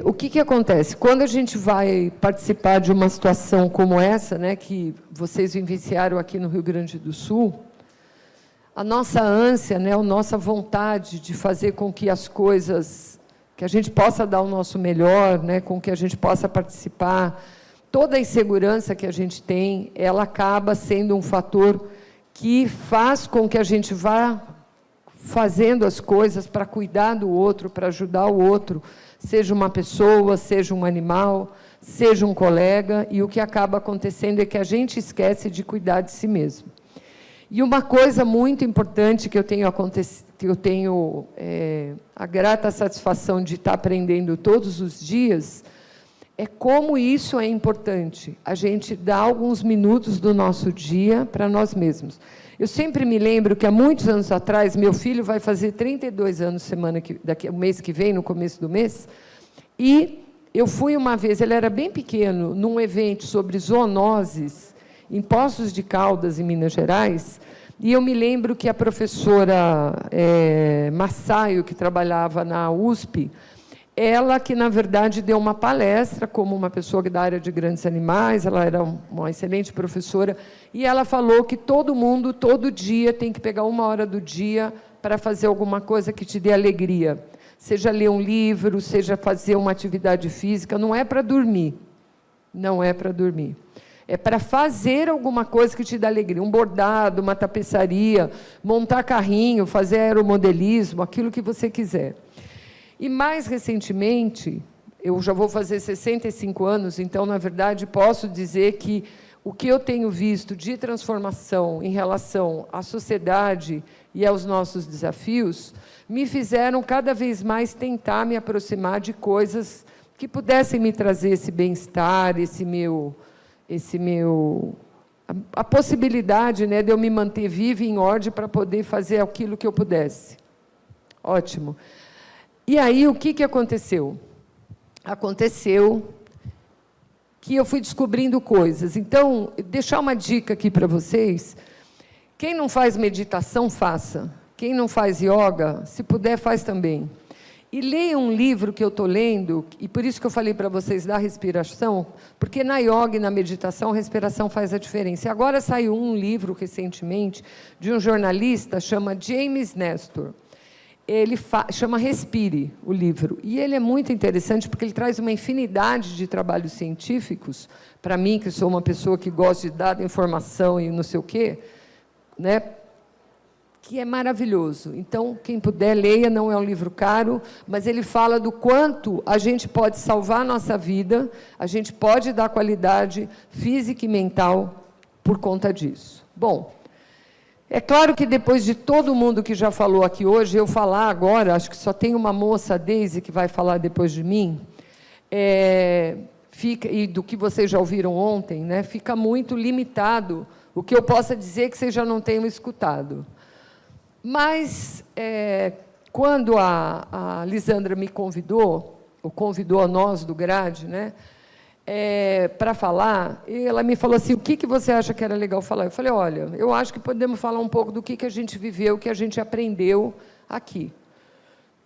O que acontece? Quando a gente vai participar de uma situação como essa, né, que vocês vivenciaram aqui no Rio Grande do Sul, a nossa ânsia, né, a nossa vontade de fazer com que as coisas, que a gente possa dar o nosso melhor, né, com que a gente possa participar, toda a insegurança que a gente tem, ela acaba sendo um fator que faz com que a gente vá fazendo as coisas para cuidar do outro, para ajudar o outro, seja uma pessoa, seja um animal, seja um colega, e o que acaba acontecendo é que a gente esquece de cuidar de si mesmo. E uma coisa muito importante que eu tenho a grata satisfação de estar aprendendo todos os dias, é como isso é importante, a gente dá alguns minutos do nosso dia para nós mesmos. Eu sempre me lembro que, há muitos anos atrás, meu filho vai fazer 32 anos o mês que vem, no começo do mês, e eu fui uma vez, ele era bem pequeno, num evento sobre zoonoses, em Poços de Caldas, em Minas Gerais, e eu me lembro que a professora Massaio, que trabalhava na USP, ela que, na verdade, deu uma palestra como uma pessoa da área de grandes animais, ela era uma excelente professora, e ela falou que todo mundo, todo dia, tem que pegar 1 hora do dia para fazer alguma coisa que te dê alegria. Seja ler um livro, seja fazer uma atividade física, não é para dormir. Não é para dormir. É para fazer alguma coisa que te dá alegria. Um bordado, uma tapeçaria, montar carrinho, fazer aeromodelismo, aquilo que você quiser. E, mais recentemente, eu já vou fazer 65 anos, então, na verdade, posso dizer que o que eu tenho visto de transformação em relação à sociedade e aos nossos desafios, me fizeram cada vez mais tentar me aproximar de coisas que pudessem me trazer esse bem-estar, a possibilidade, né, de eu me manter viva e em ordem para poder fazer aquilo que eu pudesse. Ótimo. E aí, o que aconteceu? Aconteceu que eu fui descobrindo coisas. Então, deixar uma dica aqui para vocês. Quem não faz meditação, faça. Quem não faz yoga, se puder, faz também. E leia um livro que eu estou lendo, e por isso que eu falei para vocês da respiração, porque na yoga e na meditação, a respiração faz a diferença. E agora saiu um livro, recentemente, de um jornalista, chama James Nestor. Ele chama Respire, o livro, e ele é muito interessante porque ele traz uma infinidade de trabalhos científicos, para mim, que sou uma pessoa que gosta de dar informação e não sei o quê, né, que é maravilhoso. Então, quem puder, leia, não é um livro caro, mas ele fala do quanto a gente pode salvar a nossa vida, a gente pode dar qualidade física e mental por conta disso. Bom, é claro que depois de todo mundo que já falou aqui hoje, eu falar agora, acho que só tem uma moça, a Deise, que vai falar depois de mim, e do que vocês já ouviram ontem, né, fica muito limitado o que eu possa dizer que vocês já não tenham escutado. Mas, quando a Lisandra me convidou, ou convidou a nós do GRADE, né, para falar, e ela me falou assim, o que você acha que era legal falar? Eu falei, olha, eu acho que podemos falar um pouco do que a gente viveu, o que a gente aprendeu aqui.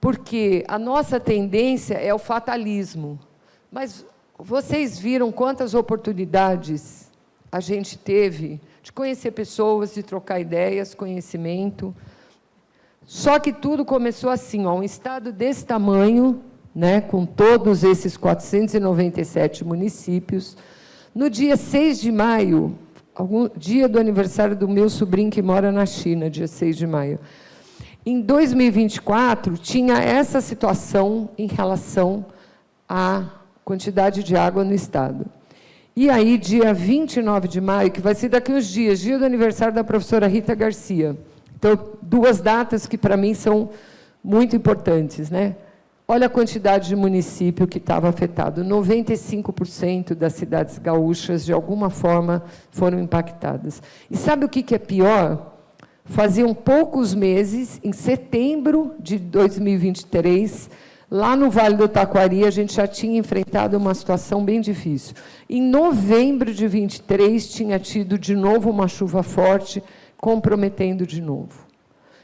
Porque a nossa tendência é o fatalismo. Mas vocês viram quantas oportunidades a gente teve de conhecer pessoas, de trocar ideias, conhecimento. Só que tudo começou assim, um estado desse tamanho, né, com todos esses 497 municípios, no dia 6 de maio, dia do aniversário do meu sobrinho que mora na China, dia 6 de maio. Em 2024, tinha essa situação em relação à quantidade de água no estado. E aí, dia 29 de maio, que vai ser daqui uns dias, dia do aniversário da professora Rita Garcia. Então, 2 datas que, para mim, são muito importantes, né? Olha a quantidade de município que estava afetado. 95% das cidades gaúchas, de alguma forma, foram impactadas. E sabe o que é pior? Faziam poucos meses, em setembro de 2023, lá no Vale do Taquari, a gente já tinha enfrentado uma situação bem difícil. Em novembro de 23, tinha tido de novo uma chuva forte, comprometendo de novo.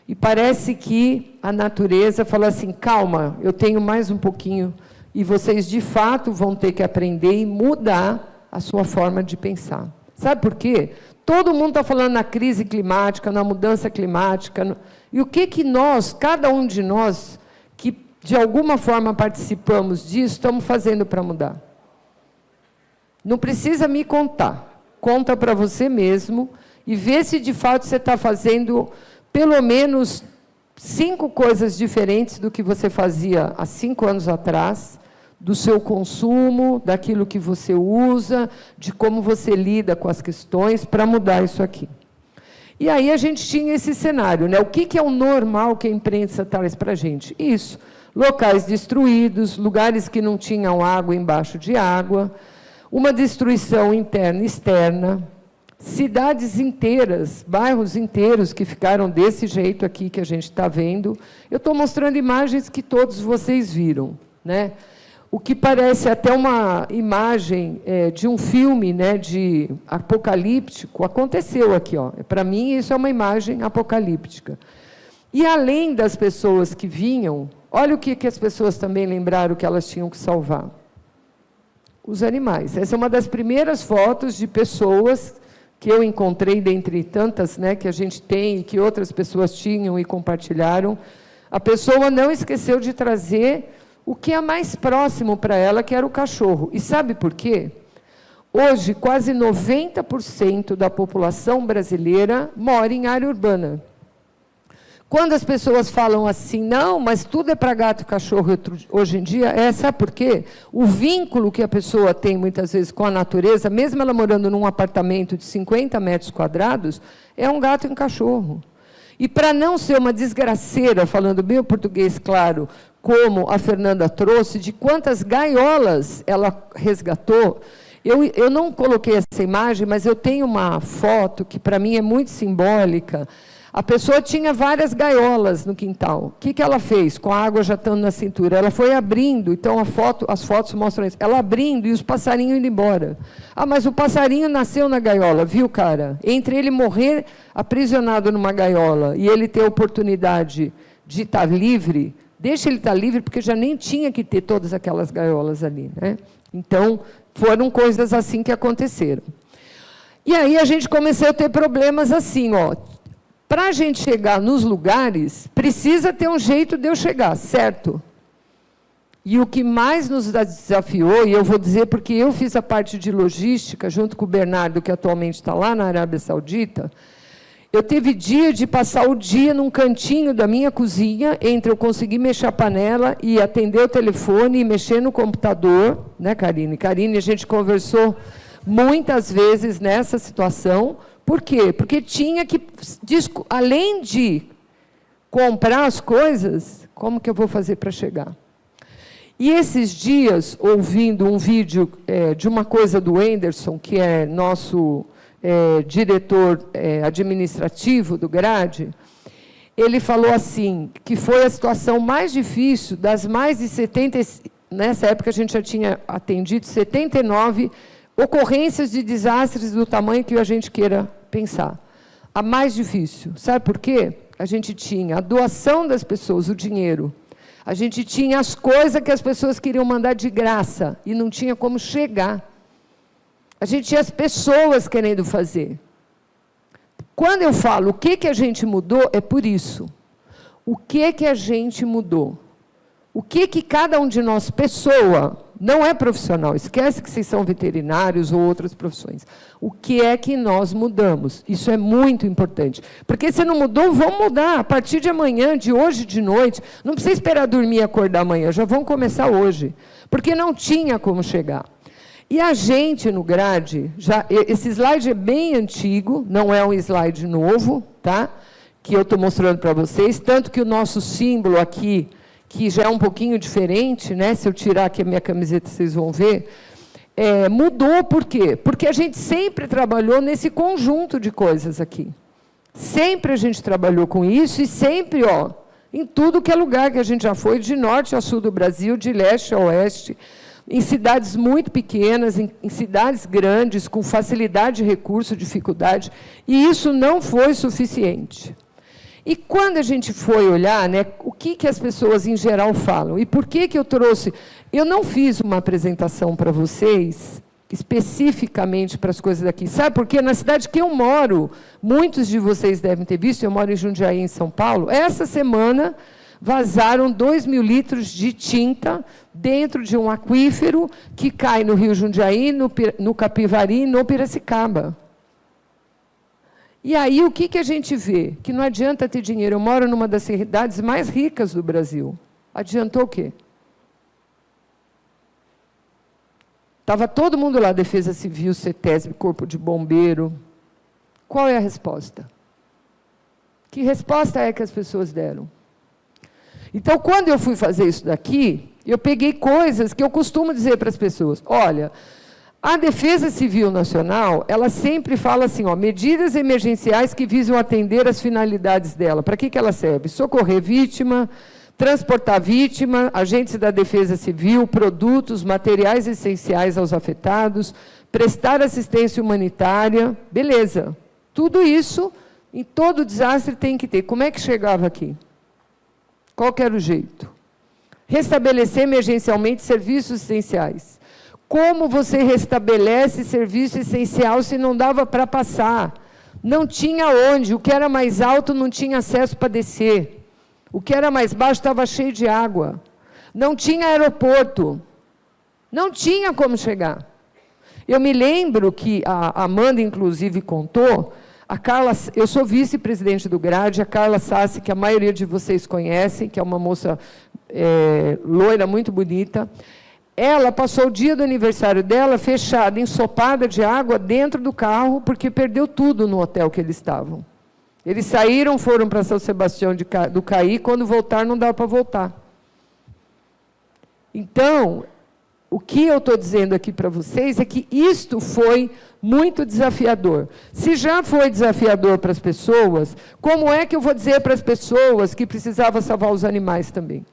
E parece que a natureza falou assim, calma, eu tenho mais um pouquinho E vocês, de fato, vão ter que aprender e mudar a sua forma de pensar. Sabe por quê? Todo mundo está falando na crise climática, na mudança climática. E o que nós, cada um de nós, que de alguma forma participamos disso, estamos fazendo para mudar? Não precisa me contar. Conta para você mesmo e vê se, de fato, você está fazendo pelo menos 5 coisas diferentes do que você fazia há 5 anos atrás, do seu consumo, daquilo que você usa, de como você lida com as questões, para mudar isso aqui. E aí a gente tinha esse cenário, né? O que é o normal que a imprensa traz para a gente? Isso, locais destruídos, lugares que não tinham água embaixo de água, uma destruição interna e externa, cidades inteiras, bairros inteiros que ficaram desse jeito aqui que a gente está vendo. Eu estou mostrando imagens que todos vocês viram, né? O que parece até uma imagem de um filme, né, de apocalíptico, aconteceu aqui. Para mim, isso é uma imagem apocalíptica. E, além das pessoas que vinham, olha o que as pessoas também lembraram que elas tinham que salvar. Os animais. Essa é uma das primeiras fotos de pessoas que eu encontrei, dentre tantas, né, que a gente tem e que outras pessoas tinham e compartilharam. A pessoa não esqueceu de trazer o que é mais próximo para ela, que era o cachorro. E sabe por quê? Hoje, quase 90% da população brasileira mora em área urbana. Quando as pessoas falam assim, não, mas tudo é para gato e cachorro hoje em dia, sabe por quê? O vínculo que a pessoa tem, muitas vezes, com a natureza, mesmo ela morando num apartamento de 50 metros quadrados, é um gato e um cachorro. E para não ser uma desgraceira, falando bem o português claro, como a Fernanda trouxe, de quantas gaiolas ela resgatou, eu não coloquei essa imagem, mas eu tenho uma foto que, para mim, é muito simbólica. A pessoa tinha várias gaiolas no quintal. O que ela fez com a água já estando na cintura? Ela foi abrindo, então as fotos mostram isso. Ela abrindo e os passarinhos indo embora. Ah, mas o passarinho nasceu na gaiola, viu, cara? Entre ele morrer aprisionado numa gaiola e ele ter a oportunidade de estar livre, deixa ele estar livre, porque já nem tinha que ter todas aquelas gaiolas ali, né? Então, foram coisas assim que aconteceram. E aí a gente começou a ter problemas assim, para a gente chegar nos lugares, precisa ter um jeito de eu chegar, certo? E o que mais nos desafiou, e eu vou dizer porque eu fiz a parte de logística, junto com o Bernardo, que atualmente está lá na Arábia Saudita, eu teve dia de passar o dia num cantinho da minha cozinha, entre eu conseguir mexer a panela e atender o telefone e mexer no computador, né, Karine? Karine, a gente conversou muitas vezes nessa situação. Por quê? Porque tinha que, além de comprar as coisas, como que eu vou fazer para chegar? E esses dias, ouvindo um vídeo de uma coisa do Anderson, que é nosso diretor administrativo do GRADE, ele falou assim, que foi a situação mais difícil das mais de 70, nessa época a gente já tinha atendido 79 ocorrências de desastres do tamanho que a gente queira pensar. A mais difícil. Sabe por quê? A gente tinha a doação das pessoas, o dinheiro. A gente tinha as coisas que as pessoas queriam mandar de graça e não tinha como chegar. A gente tinha as pessoas querendo fazer. Quando eu falo o que a gente mudou, é por isso. O que a gente mudou? O que cada um de nós, pessoa, não é profissional, esquece que vocês são veterinários ou outras profissões. O que é que nós mudamos? Isso é muito importante. Porque se não mudou, vamos mudar. A partir de amanhã, de hoje, de noite. Não precisa esperar dormir e acordar amanhã, já vão começar hoje. Porque não tinha como chegar. E a gente, no GRADE, esse slide é bem antigo, não é um slide novo, tá? Que eu estou mostrando para vocês, tanto que o nosso símbolo aqui, que já é um pouquinho diferente, né? Se eu tirar aqui a minha camiseta, vocês vão ver. Mudou, por quê? Porque a gente sempre trabalhou nesse conjunto de coisas aqui. Sempre a gente trabalhou com isso e sempre, em tudo que é lugar que a gente já foi, de norte a sul do Brasil, de leste a oeste, em cidades muito pequenas, em cidades grandes, com facilidade de recurso, dificuldade, e isso não foi suficiente. E quando a gente foi olhar, né, o que as pessoas em geral falam, e por que eu trouxe... Eu não fiz uma apresentação para vocês, especificamente para as coisas daqui. Sabe por quê? Na cidade que eu moro, muitos de vocês devem ter visto, eu moro em Jundiaí, em São Paulo, essa semana vazaram 2.000 litros de tinta dentro de um aquífero que cai no Rio Jundiaí, no Capivari e no Piracicaba. E aí, o que a gente vê? Que não adianta ter dinheiro. Eu moro numa das cidades mais ricas do Brasil. Adiantou o quê? Estava todo mundo lá, Defesa Civil, CETESB, Corpo de Bombeiro. Qual é a resposta? Que resposta é que as pessoas deram? Então, quando eu fui fazer isso daqui, eu peguei coisas que eu costumo dizer para as pessoas. Olha, a Defesa Civil Nacional, ela sempre fala assim, ó, medidas emergenciais que visam atender as finalidades dela. Para que ela serve? Socorrer vítima, transportar vítima, agentes da Defesa Civil, produtos, materiais essenciais aos afetados, prestar assistência humanitária, beleza. Tudo isso, em todo desastre, tem que ter. Como é que chegava aqui? Qual que era o jeito? Restabelecer emergencialmente serviços essenciais. Como você restabelece serviço essencial se não dava para passar? Não tinha onde. O que era mais alto não tinha acesso para descer. O que era mais baixo estava cheio de água. Não tinha aeroporto. Não tinha como chegar. Eu me lembro que a Amanda, inclusive, contou, a Carla, eu sou vice-presidente do GRAD, a Carla Sassi, que a maioria de vocês conhecem, que é uma moça loira, muito bonita, ela passou o dia do aniversário dela fechada, ensopada de água dentro do carro, porque perdeu tudo no hotel que eles estavam. Eles saíram, foram para São Sebastião do Caí, quando voltaram não dava para voltar. Então, o que eu estou dizendo aqui para vocês é que isto foi muito desafiador. Se já foi desafiador para as pessoas, como é que eu vou dizer para as pessoas que precisavam salvar os animais também?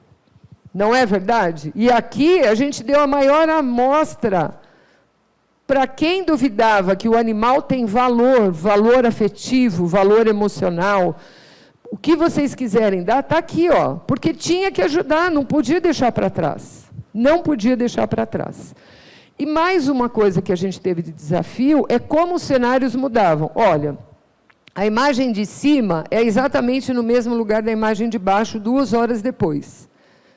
Não é verdade? E aqui a gente deu a maior amostra para quem duvidava que o animal tem valor, valor afetivo, valor emocional. O que vocês quiserem dar, está aqui, ó, porque tinha que ajudar, não podia deixar para trás. Não podia deixar para trás. E mais uma coisa que a gente teve de desafio é como os cenários mudavam. Olha, a imagem de cima é exatamente no mesmo lugar da imagem de baixo, 2 horas depois.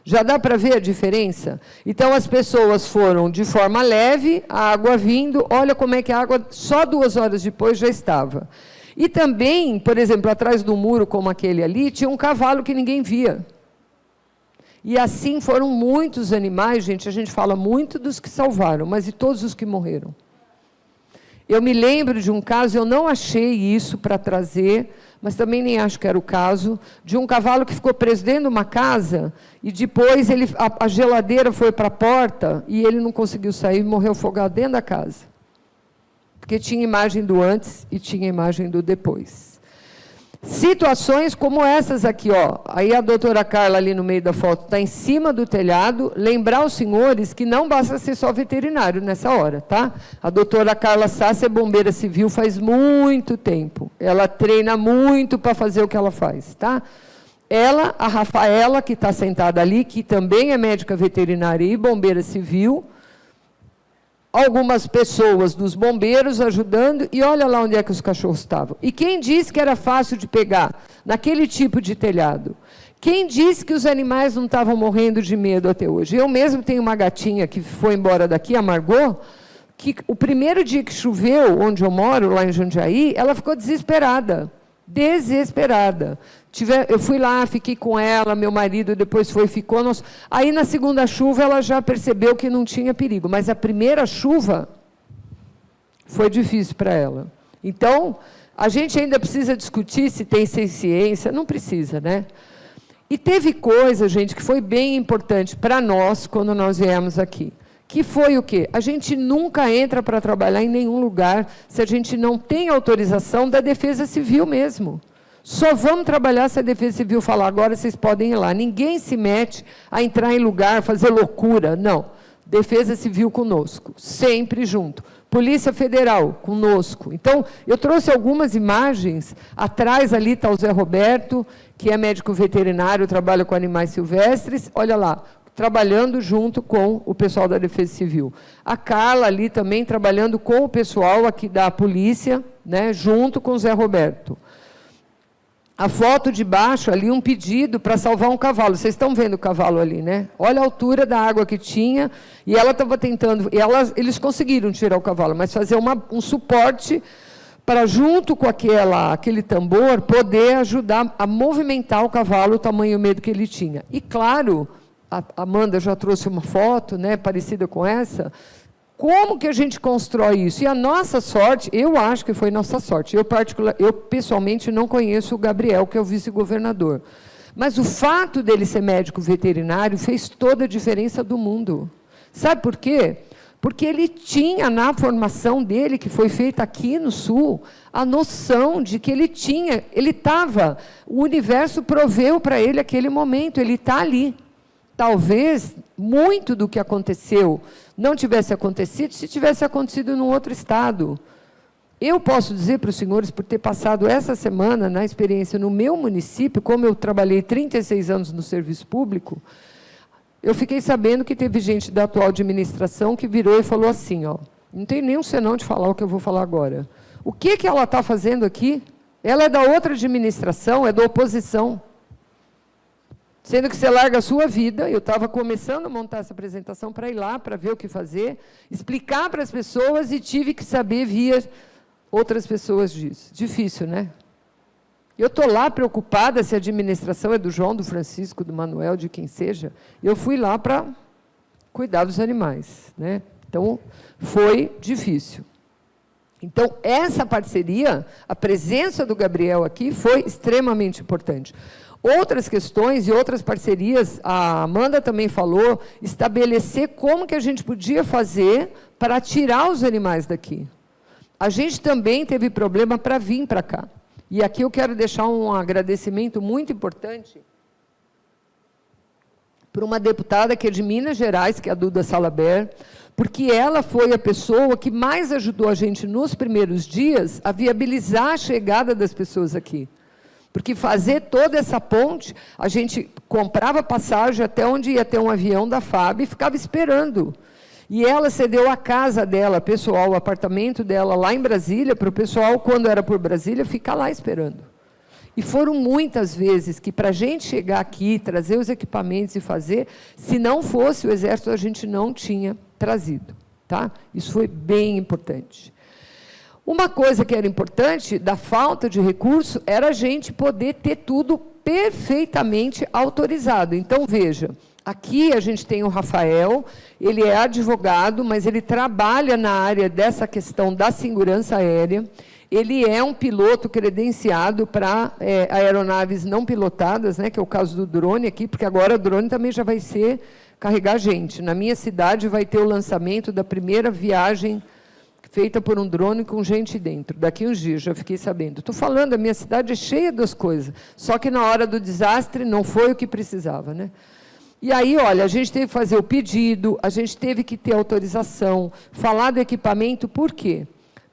Já dá para ver a diferença? Então, as pessoas foram de forma leve, a água vindo, olha como é que a água, só 2 horas depois, já estava. E também, por exemplo, atrás do muro, como aquele ali, tinha um cavalo que ninguém via. E assim foram muitos animais, gente, a gente fala muito dos que salvaram, mas e todos os que morreram. Eu me lembro de um caso, eu não achei isso para trazer, mas também nem acho que era o caso, de um cavalo que ficou preso dentro de uma casa e depois a geladeira foi para a porta e ele não conseguiu sair e morreu afogado dentro da casa. Porque tinha imagem do antes e tinha imagem do depois. Situações como essas aqui, ó. Aí a doutora Carla ali no meio da foto está em cima do telhado. Lembrar os senhores que não basta ser só veterinário nessa hora, tá? A doutora Carla Sassi é bombeira civil faz muito tempo. Ela treina muito para fazer o que ela faz, tá? Ela, a Rafaela, que está sentada ali, que também é médica veterinária e bombeira civil, algumas pessoas dos bombeiros ajudando, e olha lá onde é que os cachorros estavam. E quem disse que era fácil de pegar naquele tipo de telhado? Quem disse que os animais não estavam morrendo de medo até hoje? Eu mesmo tenho uma gatinha que foi embora daqui, a Margot, que o primeiro dia que choveu, onde eu moro, lá em Jundiaí, ela ficou desesperada. Desesperada. Eu fui lá, fiquei com ela, meu marido depois foi, ficou. Aí, na segunda chuva, ela já percebeu que não tinha perigo. Mas a primeira chuva foi difícil para ela. Então, a gente ainda precisa discutir se tem ciência. Não precisa, né? E teve coisa, gente, que foi bem importante para nós, quando nós viemos aqui. Que foi o quê? A gente nunca entra para trabalhar em nenhum lugar se a gente não tem autorização da Defesa Civil mesmo. Só vamos trabalhar se a Defesa Civil falar, agora vocês podem ir lá. Ninguém se mete a entrar em lugar, fazer loucura. Não. Defesa Civil conosco, sempre junto. Polícia Federal, conosco. Então, eu trouxe algumas imagens. Atrás ali está o Zé Roberto, que é médico veterinário, trabalha com animais silvestres. Olha lá, trabalhando junto com o pessoal da Defesa Civil. A Carla ali também trabalhando com o pessoal aqui da polícia, né, junto com o Zé Roberto. A foto de baixo ali, um pedido para salvar um cavalo. Vocês estão vendo o cavalo ali, né? Olha a altura da água que tinha. E ela estava tentando... eles conseguiram tirar o cavalo, mas fazer um suporte para, junto com aquele tambor, poder ajudar a movimentar o cavalo, o tamanho e o medo que ele tinha. E, claro, a Amanda já trouxe uma foto, né, parecida com essa. Como que a gente constrói isso? E a nossa sorte, eu acho que foi nossa sorte. Eu pessoalmente, não conheço o Gabriel, que é o vice-governador. Mas o fato dele ser médico veterinário fez toda a diferença do mundo. Sabe por quê? Porque ele tinha, na formação dele, que foi feita aqui no Sul, a noção de que ele estava, o universo proveu para ele aquele momento, ele está ali. Talvez muito do que aconteceu não tivesse acontecido se tivesse acontecido num outro estado. Eu posso dizer para os senhores, por ter passado essa semana na experiência no meu município, como eu trabalhei 36 anos no serviço público, eu fiquei sabendo que teve gente da atual administração que virou e falou assim, ó, não tem nenhum senão de falar o que eu vou falar agora. O que ela está fazendo aqui? Ela é da outra administração, é da oposição. Sendo que você larga a sua vida, eu estava começando a montar essa apresentação para ir lá, para ver o que fazer, explicar para as pessoas e tive que saber via outras pessoas disso. Difícil, né? Eu estou lá preocupada se a administração é do João, do Francisco, do Manuel, de quem seja. Eu fui lá para cuidar dos animais, né? Então, foi difícil. Então, essa parceria, a presença do Gabriel aqui foi extremamente importante. Outras questões e outras parcerias, a Amanda também falou, estabelecer como que a gente podia fazer para tirar os animais daqui. A gente também teve problema para vir para cá. E aqui eu quero deixar um agradecimento muito importante para uma deputada que é de Minas Gerais, que é a Duda Salaber, porque ela foi a pessoa que mais ajudou a gente nos primeiros dias a viabilizar a chegada das pessoas aqui. Porque fazer toda essa ponte, a gente comprava passagem até onde ia ter um avião da FAB e ficava esperando. E ela cedeu a casa dela, pessoal, o apartamento dela lá em Brasília, para o pessoal, quando era por Brasília, ficar lá esperando. E foram muitas vezes que, para a gente chegar aqui, trazer os equipamentos e fazer, se não fosse o Exército, a gente não tinha trazido. Tá? Isso foi bem importante. Uma coisa que era importante, da falta de recurso, era a gente poder ter tudo perfeitamente autorizado. Então, veja, aqui a gente tem o Rafael, ele é advogado, mas ele trabalha na área dessa questão da segurança aérea. Ele é um piloto credenciado para aeronaves não pilotadas, né, que é o caso do drone aqui, porque agora o drone também já vai ser carregar gente. Na minha cidade vai ter o lançamento da primeira viagem feita por um drone com gente dentro. Daqui uns dias, já fiquei sabendo. Estou falando, a minha cidade é cheia das coisas, só que na hora do desastre não foi o que precisava, né? E aí, olha, a gente teve que fazer o pedido, a gente teve que ter autorização, falar do equipamento, por quê?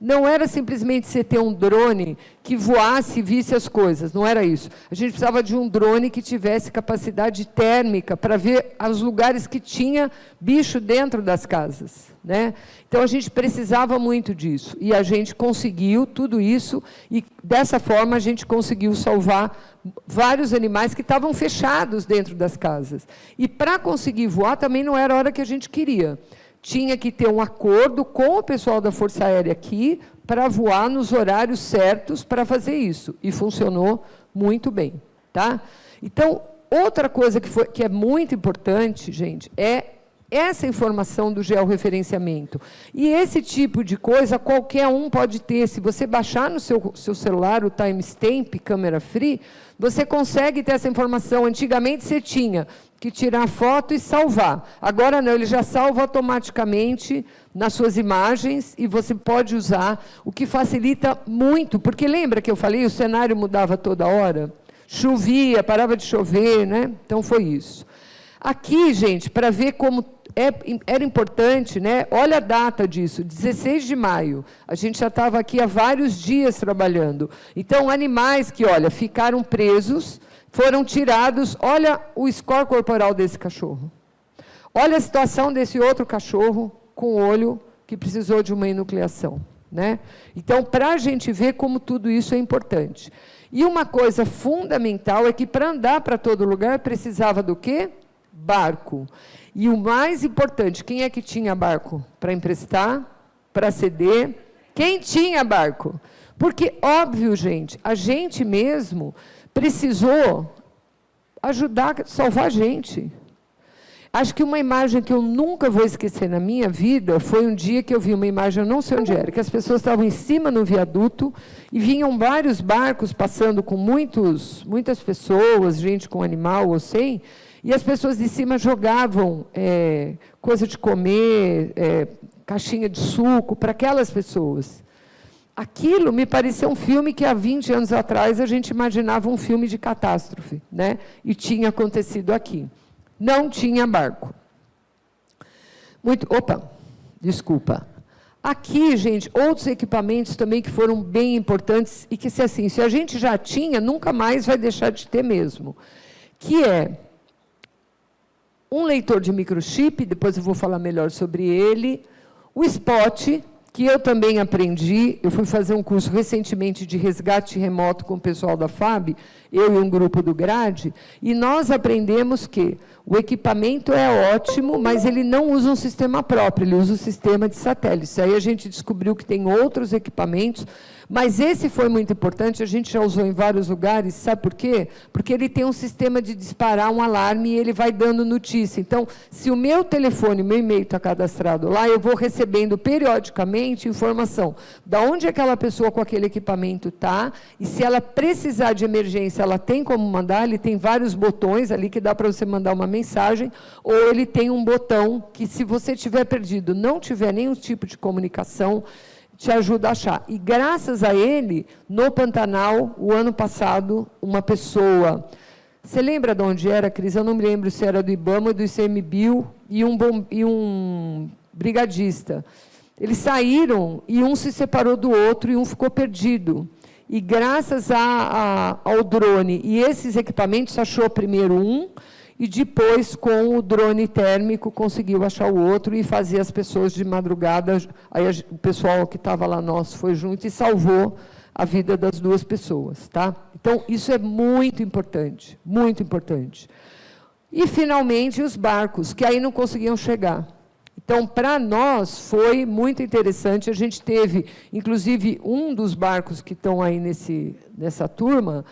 Não era simplesmente você ter um drone que voasse e visse as coisas, não era isso. A gente precisava de um drone que tivesse capacidade térmica para ver os lugares que tinha bicho dentro das casas, né? Então, a gente precisava muito disso. E a gente conseguiu tudo isso e, dessa forma, a gente conseguiu salvar vários animais que estavam fechados dentro das casas. E, para conseguir voar, também não era a hora que a gente queria. Tinha que ter um acordo com o pessoal da Força Aérea aqui para voar nos horários certos para fazer isso. E funcionou muito bem. Tá? Então, outra coisa que é muito importante, gente, é essa informação do georreferenciamento. E esse tipo de coisa qualquer um pode ter. Se você baixar no seu celular o timestamp, câmera free, você consegue ter essa informação. Antigamente você tinha que tirar foto e salvar. Agora não, ele já salva automaticamente nas suas imagens e você pode usar, o que facilita muito, porque lembra que eu falei, o cenário mudava toda hora? Chovia, parava de chover, né? Então foi isso. Aqui, gente, para ver como era importante, né? Olha a data disso, 16 de maio. A gente já estava aqui há vários dias trabalhando. Então, animais que, olha, ficaram presos, foram tirados. Olha o score corporal desse cachorro. Olha a situação desse outro cachorro com o olho que precisou de uma enucleação, né? Então, para a gente ver como tudo isso é importante. E uma coisa fundamental é que, para andar para todo lugar, precisava do quê? Barco. E o mais importante, quem é que tinha barco? Para emprestar, para ceder? Quem tinha barco? Porque, óbvio, gente, a gente mesmo precisou ajudar a salvar a gente. Acho que uma imagem que eu nunca vou esquecer na minha vida foi um dia que eu vi uma imagem, eu não sei onde era, que as pessoas estavam em cima no viaduto e vinham vários barcos passando com muitas pessoas, gente com animal ou sem, e as pessoas de cima jogavam coisa de comer, caixinha de suco para aquelas pessoas. Aquilo me pareceu um filme que há 20 anos atrás a gente imaginava um filme de catástrofe, né? E tinha acontecido aqui. Não tinha barco. Desculpa. Aqui, gente, outros equipamentos também que foram bem importantes e que, se a gente já tinha, nunca mais vai deixar de ter mesmo. Que é um leitor de microchip, depois eu vou falar melhor sobre ele, o Spot, que eu também aprendi, eu fui fazer um curso recentemente de resgate remoto com o pessoal da FAB, eu e um grupo do GRADE, e nós aprendemos que o equipamento é ótimo, mas ele não usa um sistema próprio, ele usa um sistema de satélite. Aí a gente descobriu que tem outros equipamentos, mas esse foi muito importante, a gente já usou em vários lugares, sabe por quê? Porque ele tem um sistema de disparar um alarme e ele vai dando notícia. Então, se o meu telefone, meu e-mail está cadastrado lá, eu vou recebendo periodicamente informação de onde aquela pessoa com aquele equipamento está, e se ela precisar de emergência, ela tem como mandar, ele tem vários botões ali que dá para você mandar uma mensagem, ou ele tem um botão que, se você tiver perdido, não tiver nenhum tipo de comunicação, te ajuda a achar. E, graças a ele, no Pantanal, o ano passado, uma pessoa... Você lembra de onde era, Cris? Eu não me lembro se era do IBAMA, do ICMBio, e um brigadista. Eles saíram, e um se separou do outro, e um ficou perdido. E, graças ao drone e esses equipamentos, achou primeiro um, e depois, com o drone térmico, conseguiu achar o outro e fazer as pessoas de madrugada. Aí o pessoal que estava lá nosso foi junto e salvou a vida das duas pessoas. Tá? Então, isso é muito importante, muito importante. E, finalmente, os barcos, que aí não conseguiam chegar. Então, para nós, foi muito interessante. A gente teve, inclusive, um dos barcos que estão aí nessa turma,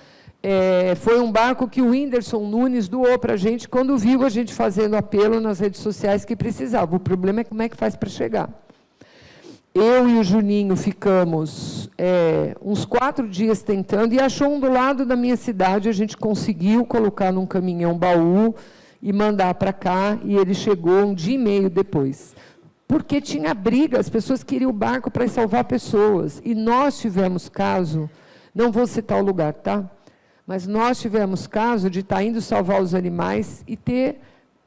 foi um barco que o Whindersson Nunes doou para a gente quando viu a gente fazendo apelo nas redes sociais que precisava. O problema é como é que faz para chegar. Eu e o Juninho ficamos uns 4 dias tentando, e achou um do lado da minha cidade, a gente conseguiu colocar num caminhão baú e mandar para cá, e ele chegou 1 dia e meio depois. Porque tinha briga, as pessoas queriam o barco para salvar pessoas. E nós tivemos caso, não vou citar o lugar, tá? Mas nós tivemos caso de estar indo salvar os animais e ter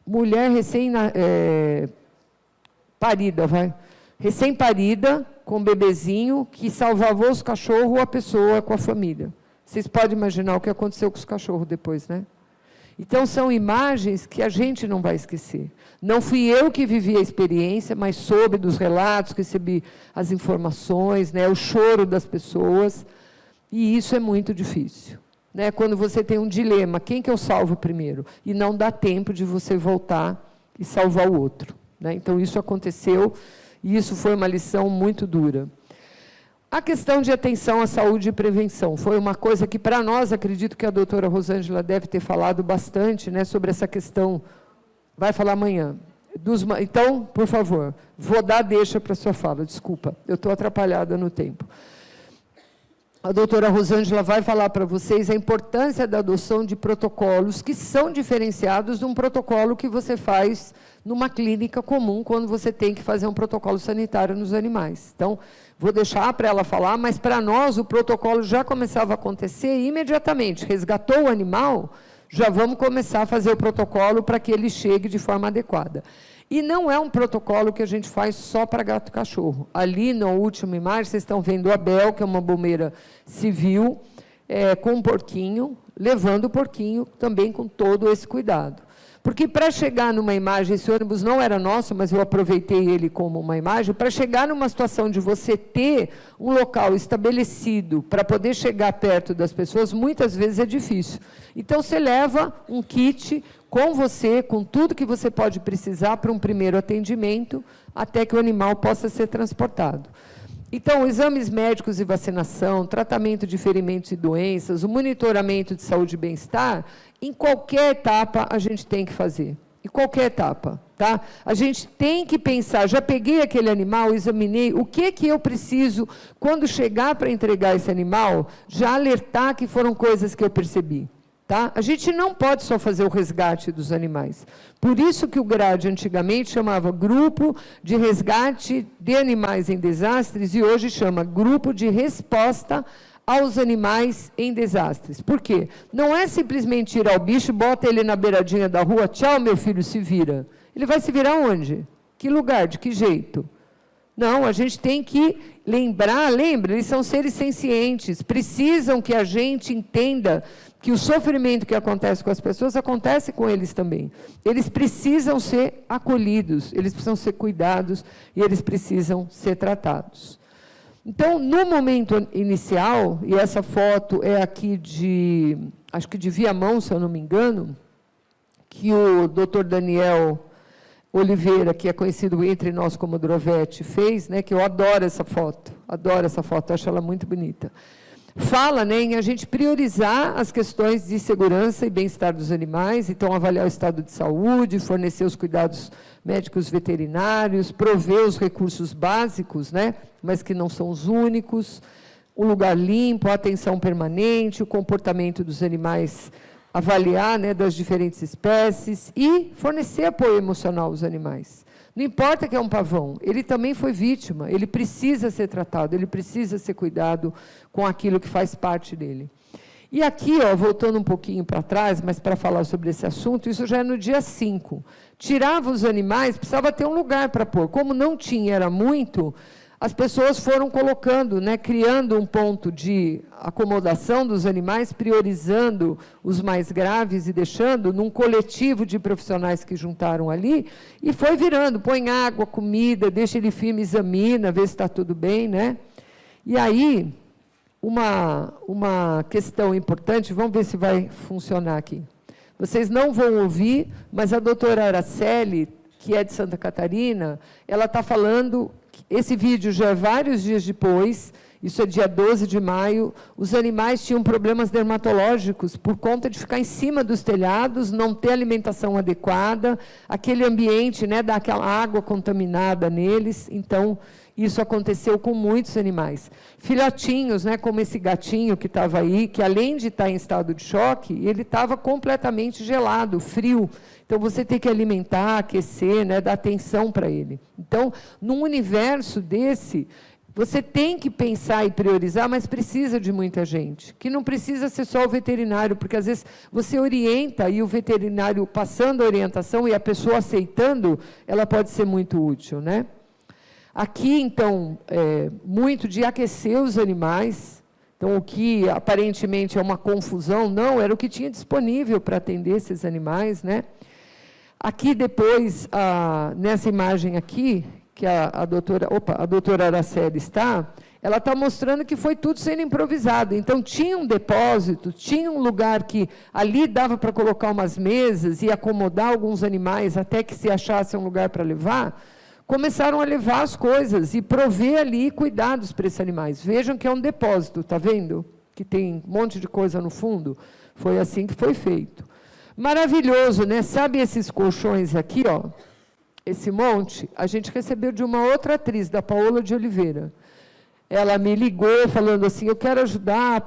mulher recém-parida, com bebezinho, que salvava os cachorros ou a pessoa com a família. Vocês podem imaginar o que aconteceu com os cachorros depois, né? Então, são imagens que a gente não vai esquecer. Não fui eu que vivi a experiência, mas soube dos relatos, recebi as informações, né, o choro das pessoas, e isso é muito difícil. Né, quando você tem um dilema, quem que eu salvo primeiro? E não dá tempo de você voltar e salvar o outro. Né? Então, isso aconteceu, e isso foi uma lição muito dura. A questão de atenção à saúde e prevenção foi uma coisa que, para nós, acredito que a doutora Rosângela deve ter falado bastante, né, sobre essa questão. Vai falar amanhã. Então, por favor, vou dar deixa para a sua fala, desculpa, eu estou atrapalhada no tempo. A doutora Rosângela vai falar para vocês a importância da adoção de protocolos que são diferenciados de um protocolo que você faz numa clínica comum, quando você tem que fazer um protocolo sanitário nos animais. Então, vou deixar para ela falar, mas para nós o protocolo já começava a acontecer imediatamente. Resgatou o animal, já vamos começar a fazer o protocolo para que ele chegue de forma adequada. E não é um protocolo que a gente faz só para gato e cachorro. Ali, na última imagem, vocês estão vendo a Bel, que é uma bombeira civil, com um porquinho, levando o porquinho também com todo esse cuidado. Porque para chegar numa imagem, esse ônibus não era nosso, mas eu aproveitei ele como uma imagem, para chegar numa situação de você ter um local estabelecido para poder chegar perto das pessoas, muitas vezes é difícil. Então, você leva um kit com você, com tudo que você pode precisar para um primeiro atendimento, até que o animal possa ser transportado. Então, exames médicos e vacinação, tratamento de ferimentos e doenças, o monitoramento de saúde e bem-estar, em qualquer etapa a gente tem que fazer. Em qualquer etapa, tá? A gente tem que pensar, já peguei aquele animal, examinei, o que eu preciso, quando chegar para entregar esse animal, já alertar que foram coisas que eu percebi. Tá? A gente não pode só fazer o resgate dos animais. Por isso que o GRADE antigamente chamava Grupo de Resgate de Animais em Desastres e hoje chama Grupo de Resposta aos Animais em Desastres. Por quê? Não é simplesmente tirar o bicho, bota ele na beiradinha da rua, tchau, meu filho, se vira. Ele vai se virar onde? Que lugar? De que jeito? Não, a gente tem que lembra, eles são seres sencientes, precisam que a gente entenda que o sofrimento que acontece com as pessoas acontece com eles também. Eles precisam ser acolhidos, eles precisam ser cuidados e eles precisam ser tratados. Então, no momento inicial, e essa foto é aqui acho que de Viamão, se eu não me engano, que o Dr. Daniel Oliveira, que é conhecido entre nós como Drovetti, fez, né, que eu adoro essa foto, acho ela muito bonita. Fala, né, em a gente priorizar as questões de segurança e bem-estar dos animais, então avaliar o estado de saúde, fornecer os cuidados médicos veterinários, prover os recursos básicos, né, mas que não são os únicos, um lugar limpo, a atenção permanente, o comportamento dos animais, avaliar, né, das diferentes espécies e fornecer apoio emocional aos animais. Não importa que é um pavão, ele também foi vítima, ele precisa ser tratado, ele precisa ser cuidado com aquilo que faz parte dele. E aqui, ó, voltando um pouquinho para trás, mas para falar sobre esse assunto, isso já é no dia 5. Tirava os animais, precisava ter um lugar para pôr. Como não tinha, era muito, as pessoas foram colocando, né, criando um ponto de acomodação dos animais, priorizando os mais graves e deixando num coletivo de profissionais que juntaram ali, e foi virando, põe água, comida, deixa ele firme, examina, vê se está tudo bem, né? E aí, uma questão importante, vamos ver se vai funcionar aqui. Vocês não vão ouvir, mas a doutora Araceli, que é de Santa Catarina, ela está falando. Esse vídeo já é vários dias depois, isso é dia 12 de maio, os animais tinham problemas dermatológicos por conta de ficar em cima dos telhados, não ter alimentação adequada, aquele ambiente, né, dá aquela água contaminada neles, então isso aconteceu com muitos animais. Filhotinhos, né, como esse gatinho que estava aí, que além de estar em estado de choque, ele estava completamente gelado, frio. Então, você tem que alimentar, aquecer, né, dar atenção para ele. Então, num universo desse, você tem que pensar e priorizar, mas precisa de muita gente, que não precisa ser só o veterinário, porque às vezes você orienta e o veterinário passando a orientação e a pessoa aceitando, ela pode ser muito útil, né? Aqui, então, muito de aquecer os animais. Então, o que aparentemente é uma confusão, não, era o que tinha disponível para atender esses animais, né? Aqui depois, nessa imagem aqui, que a doutora Araceli está, ela está mostrando que foi tudo sendo improvisado. Então, tinha um depósito, tinha um lugar que ali dava para colocar umas mesas e acomodar alguns animais até que se achasse um lugar para levar. Começaram a levar as coisas e prover ali cuidados para esses animais. Vejam que é um depósito, está vendo? Que tem um monte de coisa no fundo. Foi assim que foi feito. Maravilhoso, né? Sabe esses colchões aqui, ó? Esse monte, a gente recebeu de uma outra atriz, da Paola de Oliveira. Ela me ligou falando assim, eu quero ajudar,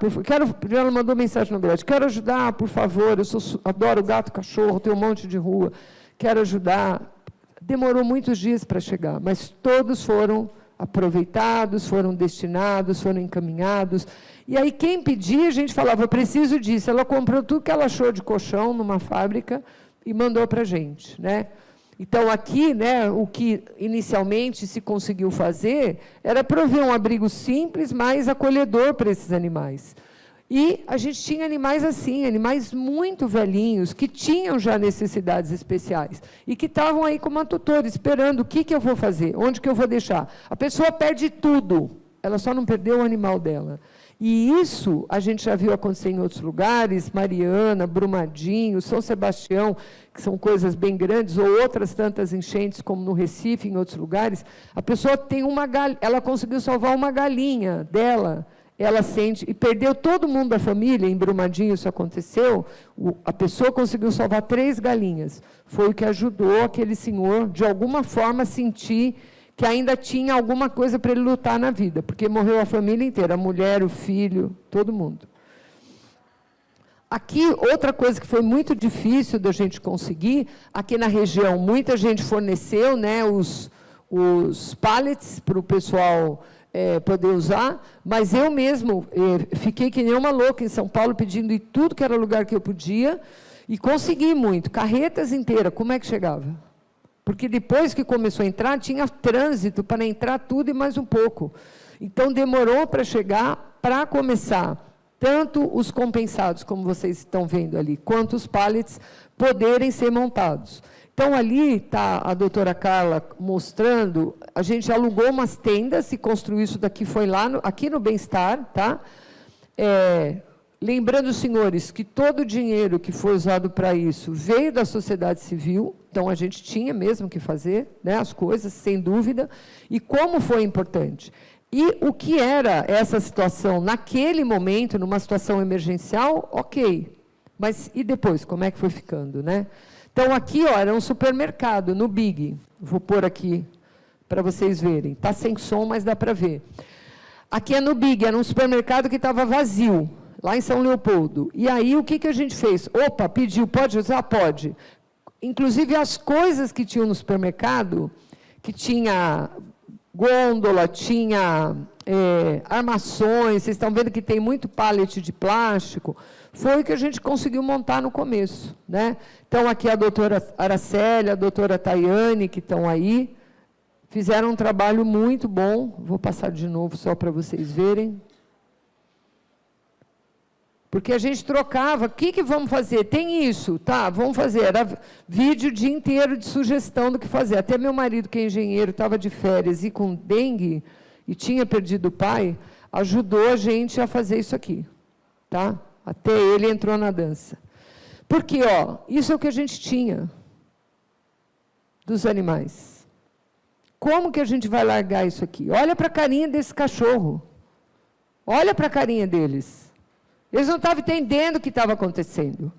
ela mandou mensagem no Grade, quero ajudar, por favor, adoro gato, cachorro, tenho um monte de rua, quero ajudar. Demorou muitos dias para chegar, mas todos foram aproveitados, foram destinados, foram encaminhados. E aí, quem pedia, a gente falava, eu preciso disso. Ela comprou tudo que ela achou de colchão numa fábrica e mandou para a gente, né? Então, aqui, né, o que inicialmente se conseguiu fazer era prover um abrigo simples, mas acolhedor para esses animais. E a gente tinha animais assim, animais muito velhinhos, que tinham já necessidades especiais, e que estavam aí com uma tutora, esperando o que eu vou fazer, onde que eu vou deixar. A pessoa perde tudo, ela só não perdeu o animal dela. E isso a gente já viu acontecer em outros lugares, Mariana, Brumadinho, São Sebastião, que são coisas bem grandes, ou outras tantas enchentes, como no Recife, em outros lugares. A pessoa tem uma galinha, ela conseguiu salvar uma galinha dela, ela sente, e perdeu todo mundo da família, em Brumadinho isso aconteceu, a pessoa conseguiu salvar 3 galinhas. Foi o que ajudou aquele senhor, de alguma forma, a sentir que ainda tinha alguma coisa para ele lutar na vida, porque morreu a família inteira, a mulher, o filho, todo mundo. Aqui, outra coisa que foi muito difícil da gente conseguir, aqui na região, muita gente forneceu, né, os pallets para o pessoal poder usar, mas eu mesmo fiquei que nem uma louca em São Paulo, pedindo em tudo que era lugar que eu podia, e consegui muito, carretas inteiras. Como é que chegava? Porque depois que começou a entrar, tinha trânsito para entrar tudo e mais um pouco. Então, demorou para chegar, para começar, tanto os compensados, como vocês estão vendo ali, quanto os pallets poderem ser montados. Então, ali está a doutora Carla mostrando, a gente alugou umas tendas e construiu isso daqui, foi lá, aqui no Bem-Estar, tá? Lembrando, senhores, que todo o dinheiro que foi usado para isso veio da sociedade civil, então a gente tinha mesmo que fazer, né, as coisas, sem dúvida, e como foi importante. E o que era essa situação naquele momento, numa situação emergencial, ok, mas e depois, como é que foi ficando, né? Então, aqui, ó, era um supermercado, no Big. Vou pôr aqui para vocês verem. Está sem som, mas dá para ver. Aqui é no Big, era um supermercado que estava vazio, lá em São Leopoldo. E aí, o que a gente fez? Opa, pediu, pode usar? Pode. Inclusive, as coisas que tinham no supermercado, que tinha gôndola, tinha armações, vocês estão vendo que tem muito pallet de plástico, foi o que a gente conseguiu montar no começo, né? Então, aqui a doutora Aracélia, a doutora Tayane, que estão aí, fizeram um trabalho muito bom. Vou passar de novo só para vocês verem. Porque a gente trocava, o que vamos fazer? Tem isso, tá, vamos fazer. Era vídeo o dia inteiro de sugestão do que fazer. Até meu marido, que é engenheiro, estava de férias e com dengue, e tinha perdido o pai, ajudou a gente a fazer isso aqui, tá? Até ele entrou na dança. Porque, ó, isso é o que a gente tinha dos animais. Como que a gente vai largar isso aqui? Olha para a carinha desse cachorro. Olha para a carinha deles. Eles não estavam entendendo o que estava acontecendo.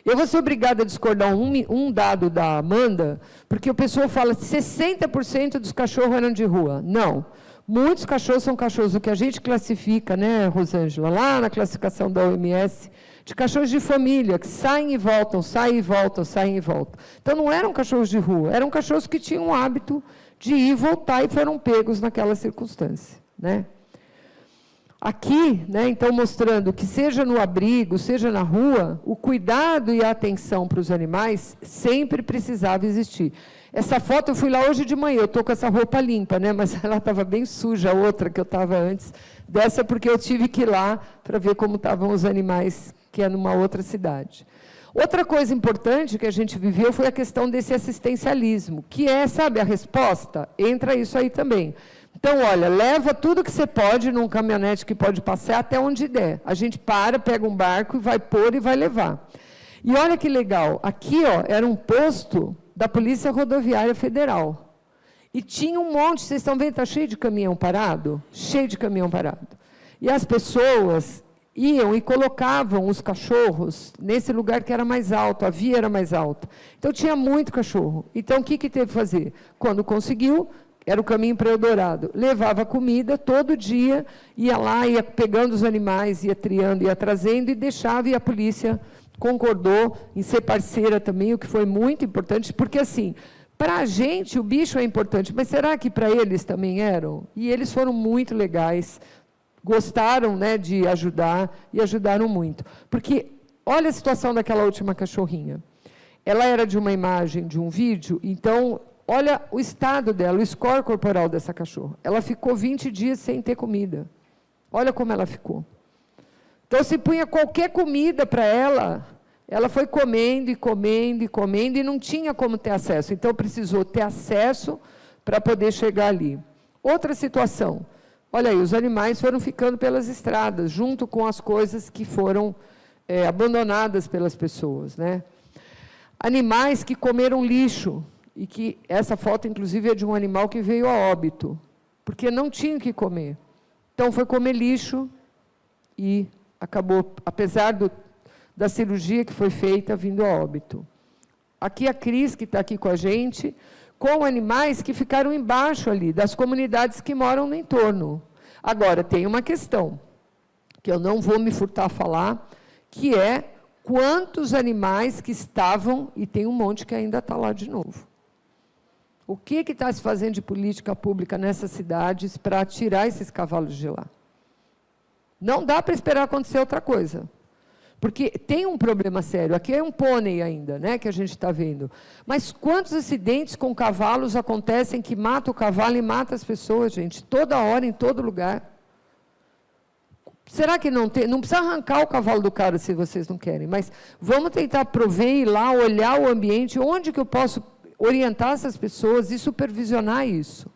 Eu vou ser obrigada a discordar um dado da Amanda, porque o pessoal fala que 60% dos cachorros eram de rua. Não. Muitos cachorros são cachorros, o que a gente classifica, né, Rosângela, lá na classificação da OMS, de cachorros de família, que saem e voltam, saem e voltam, saem e voltam. Então, não eram cachorros de rua, eram cachorros que tinham o hábito de ir e voltar e foram pegos naquela circunstância, né? Aqui, né, então, mostrando que seja no abrigo, seja na rua, o cuidado e a atenção para os animais sempre precisava existir. Essa foto eu fui lá hoje de manhã, eu estou com essa roupa limpa, né, mas ela estava bem suja, a outra que eu estava antes, dessa porque eu tive que ir lá para ver como estavam os animais, que é numa outra cidade. Outra coisa importante que a gente viveu foi a questão desse assistencialismo, que é, sabe, a resposta, entra isso aí também. Então, olha, leva tudo que você pode num caminhonete que pode passar até onde der. A gente para, pega um barco e vai pôr e vai levar. E olha que legal, aqui, ó, era um posto da Polícia Rodoviária Federal. E tinha um monte, vocês estão vendo, está cheio de caminhão parado? Cheio de caminhão parado. E as pessoas iam e colocavam os cachorros nesse lugar que era mais alto, a via era mais alta. Então, tinha muito cachorro. Então, o que teve que fazer? Quando conseguiu, era o caminho para Eldorado. Levava comida todo dia, ia lá, ia pegando os animais, ia triando, ia trazendo e deixava, e a polícia concordou em ser parceira também, o que foi muito importante, porque, assim, Para a gente, o bicho é importante, mas será que para eles também eram? E eles foram muito legais, gostaram, né, de ajudar e ajudaram muito. Porque olha a situação daquela última cachorrinha. Ela era de uma imagem, de um vídeo, então, olha o estado dela, o score corporal dessa cachorra. Ela ficou 20 dias sem ter comida. Olha como ela ficou. Então, se punha qualquer comida para ela, ela foi comendo e comendo e comendo e não tinha como ter acesso. Então, precisou ter acesso para poder chegar ali. Outra situação. Olha aí, os animais foram ficando pelas estradas, junto com as coisas que foram abandonadas pelas pessoas, né? Animais que comeram lixo, e que essa foto, inclusive, é de um animal que veio a óbito, porque não tinha o que comer. Então, foi comer lixo e acabou, apesar da cirurgia que foi feita, vindo a óbito. Aqui a Cris, que está aqui com a gente, com animais que ficaram embaixo ali, das comunidades que moram no entorno. Agora, tem uma questão, que eu não vou me furtar a falar, que é quantos animais que estavam, e tem um monte que ainda está lá de novo. O que está se fazendo de política pública nessas cidades para tirar esses cavalos de lá? Não dá para esperar acontecer outra coisa. Porque tem um problema sério. Aqui é um pônei ainda, né, que a gente está vendo. Mas quantos acidentes com cavalos acontecem que mata o cavalo e mata as pessoas, gente? Toda hora, em todo lugar. Será que não tem? Não precisa arrancar o cavalo do cara se vocês não querem, mas vamos tentar prover, ir lá, olhar o ambiente, onde que eu posso orientar essas pessoas e supervisionar isso,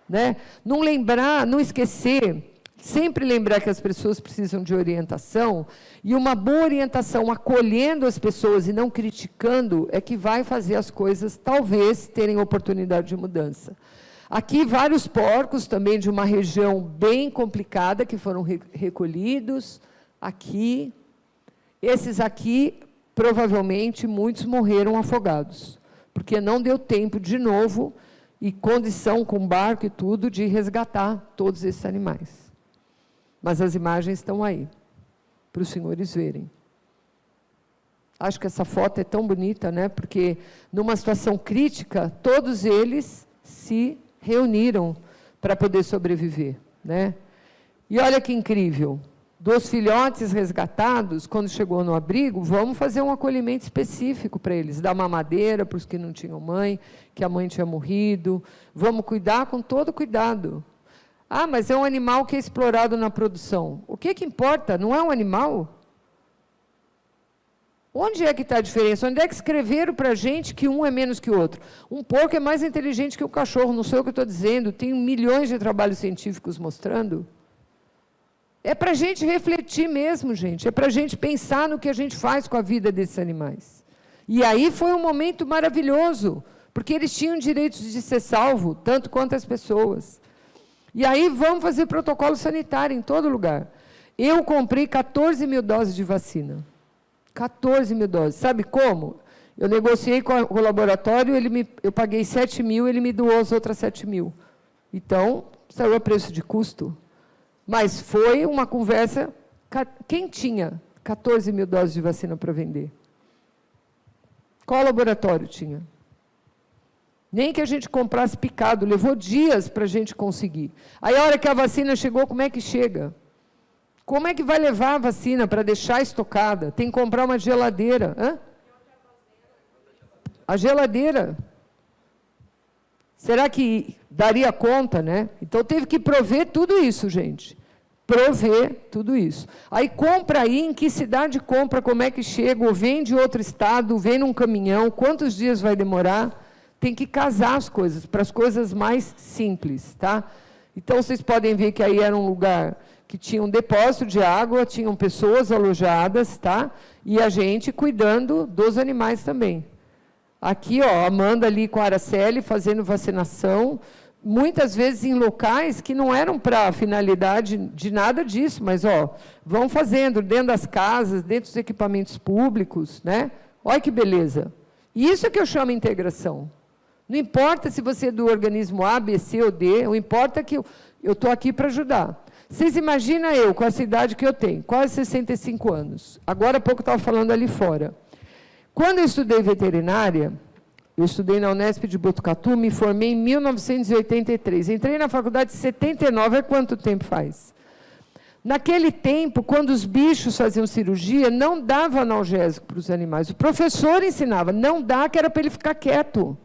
né? Não lembrar, não esquecer, sempre lembrar que as pessoas precisam de orientação, e uma boa orientação, acolhendo as pessoas e não criticando, é que vai fazer as coisas, talvez, terem oportunidade de mudança. Aqui, vários porcos também de uma região bem complicada, que foram recolhidos. Aqui, esses aqui, provavelmente, muitos morreram afogados, porque não deu tempo, de novo, e condição com barco e tudo, de resgatar todos esses animais. Mas as imagens estão aí, para os senhores verem. Acho que essa foto é tão bonita, né? Porque, numa situação crítica, todos eles se reuniram para poder sobreviver, né? E olha que incrível, dos filhotes resgatados, quando chegou no abrigo, vamos fazer um acolhimento específico para eles, dar mamadeira para os que não tinham mãe, que a mãe tinha morrido, vamos cuidar com todo cuidado. Ah, mas é um animal que é explorado na produção. O que importa? Não é um animal? Onde é que está a diferença? Onde é que escreveram para a gente que um é menos que o outro? Um porco é mais inteligente que o cachorro, não sei o que eu estou dizendo, tem milhões de trabalhos científicos mostrando. É para a gente refletir mesmo, gente, é para a gente pensar no que a gente faz com a vida desses animais. E aí foi um momento maravilhoso, porque eles tinham direitos de ser salvo, tanto quanto as pessoas. E aí vamos fazer protocolo sanitário em todo lugar. Eu comprei 14 mil doses de vacina. 14 mil doses. Sabe como? Eu negociei com o laboratório, eu paguei 7 mil, ele me doou as outras 7 mil. Então, saiu a preço de custo. Mas foi uma conversa... Quem tinha 14 mil doses de vacina para vender? Qual laboratório tinha? Nem que a gente comprasse picado, levou dias para a gente conseguir. Aí, a hora que a vacina chegou, como é que chega? Como é que vai levar a vacina para deixar estocada? Tem que comprar uma geladeira. Hã? A geladeira. Será que daria conta, né? Então, teve que prover tudo isso, gente. Prover tudo isso. Aí, compra aí, em que cidade compra, como é que chega, ou vem de outro estado, vem num caminhão, quantos dias vai demorar? Tem que casar as coisas, para as coisas mais simples, tá? Então, vocês podem ver que aí era um lugar que tinha um depósito de água, tinham pessoas alojadas, tá? E a gente cuidando dos animais também. Aqui, ó, Amanda ali com a Araceli fazendo vacinação, muitas vezes em locais que não eram para finalidade de nada disso, mas, ó, vão fazendo dentro das casas, dentro dos equipamentos públicos, né? Olha que beleza. Isso é que eu chamo de integração. Não importa se você é do organismo A, B, C ou D, o importa é que eu estou aqui para ajudar. Vocês imaginam eu, com a idade que eu tenho, quase 65 anos. Agora há pouco eu estava falando ali fora. Quando eu estudei veterinária, Eu estudei na Unesp de Botucatu, me formei em 1983. Entrei na faculdade em 79, é quanto tempo faz? Naquele tempo, quando os bichos faziam cirurgia, não dava analgésico para os animais. O professor ensinava, não dá, que era para ele ficar quieto.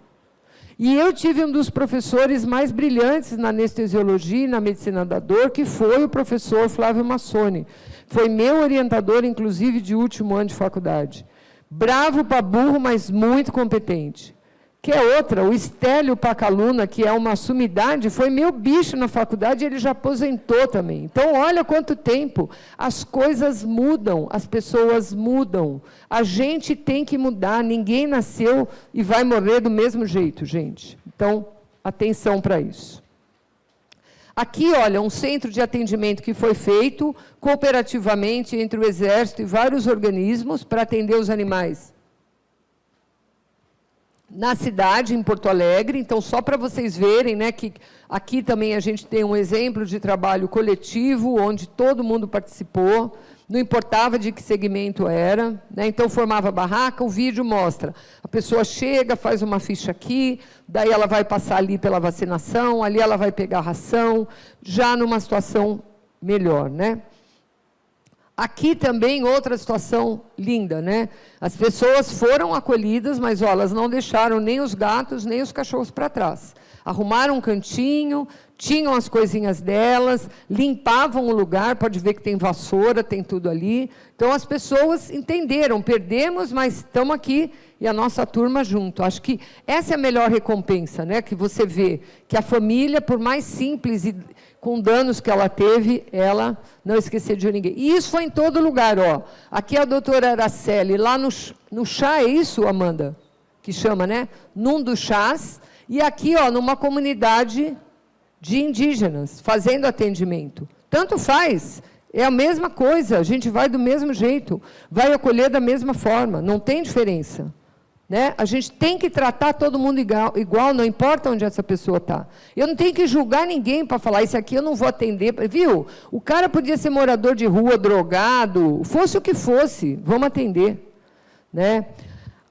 E eu tive um dos professores mais brilhantes na anestesiologia e na medicina da dor, que foi o professor Flávio Massoni. Foi meu orientador, inclusive, de último ano de faculdade. Bravo para burro, mas muito competente. Que é outra, o Estélio Pacaluna, que é uma sumidade, foi meu bicho na faculdade e ele já aposentou também. Então, olha quanto tempo. As coisas mudam, as pessoas mudam. A gente tem que mudar, ninguém nasceu e vai morrer do mesmo jeito, gente. Então, atenção para isso. Aqui, olha, um centro de atendimento que foi feito cooperativamente entre o Exército e vários organismos para atender os animais na cidade, em Porto Alegre. Então, só para vocês verem, né, que aqui também a gente tem um exemplo de trabalho coletivo, onde todo mundo participou, não importava de que segmento era, né, então formava barraca, o vídeo mostra, a pessoa chega, faz uma ficha aqui, daí ela vai passar ali pela vacinação, ali ela vai pegar ração, já numa situação melhor, né? Aqui também outra situação linda, né? As pessoas foram acolhidas, mas ó, elas não deixaram nem os gatos, nem os cachorros para trás. Arrumaram um cantinho, tinham as coisinhas delas, limpavam o lugar, pode ver que tem vassoura, tem tudo ali. Então, as pessoas entenderam, perdemos, mas estamos aqui e a nossa turma junto. Acho que essa é a melhor recompensa, né? Que você vê que a família, por mais simples e com danos que ela teve, ela não esqueceu de ninguém. E isso foi em todo lugar, ó. Aqui a doutora Araceli, lá no chá, é isso, Amanda? Que chama, né? Num dos chás. E aqui, ó, numa comunidade de indígenas, fazendo atendimento. Tanto faz, é a mesma coisa, a gente vai do mesmo jeito, vai acolher da mesma forma, não tem diferença. Né? A gente tem que tratar todo mundo igual, não importa onde essa pessoa está. Eu não tenho que julgar ninguém para falar, isso aqui eu não vou atender. Viu? O cara podia ser morador de rua, drogado, fosse o que fosse, vamos atender. Né?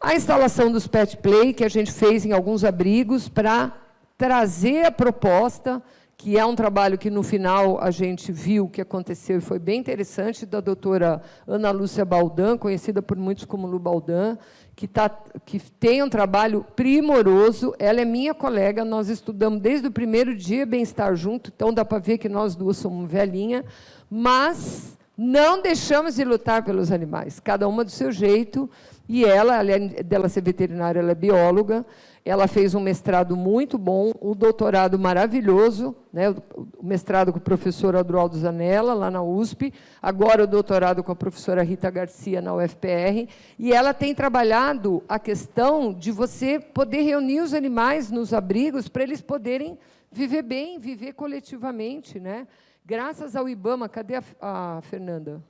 A instalação dos pet play, que a gente fez em alguns abrigos, para trazer a proposta, que é um trabalho que, no final, a gente viu o que aconteceu e foi bem interessante, da doutora Ana Lúcia Baldan, conhecida por muitos como Lu Baldan, que tem um trabalho primoroso. Ela é minha colega, nós estudamos desde o primeiro dia bem-estar junto, então dá para ver que nós duas somos velhinha, mas não deixamos de lutar pelos animais, cada uma do seu jeito, e ela, além dela ser veterinária, ela é bióloga, ela fez um mestrado muito bom, um doutorado maravilhoso, né, o mestrado com o professor Adroaldo Zanella, lá na USP, agora o doutorado com a professora Rita Garcia, na UFPR, e ela tem trabalhado a questão de você poder reunir os animais nos abrigos para eles poderem viver bem, viver coletivamente, né? Graças ao IBAMA, cadê a Fernanda?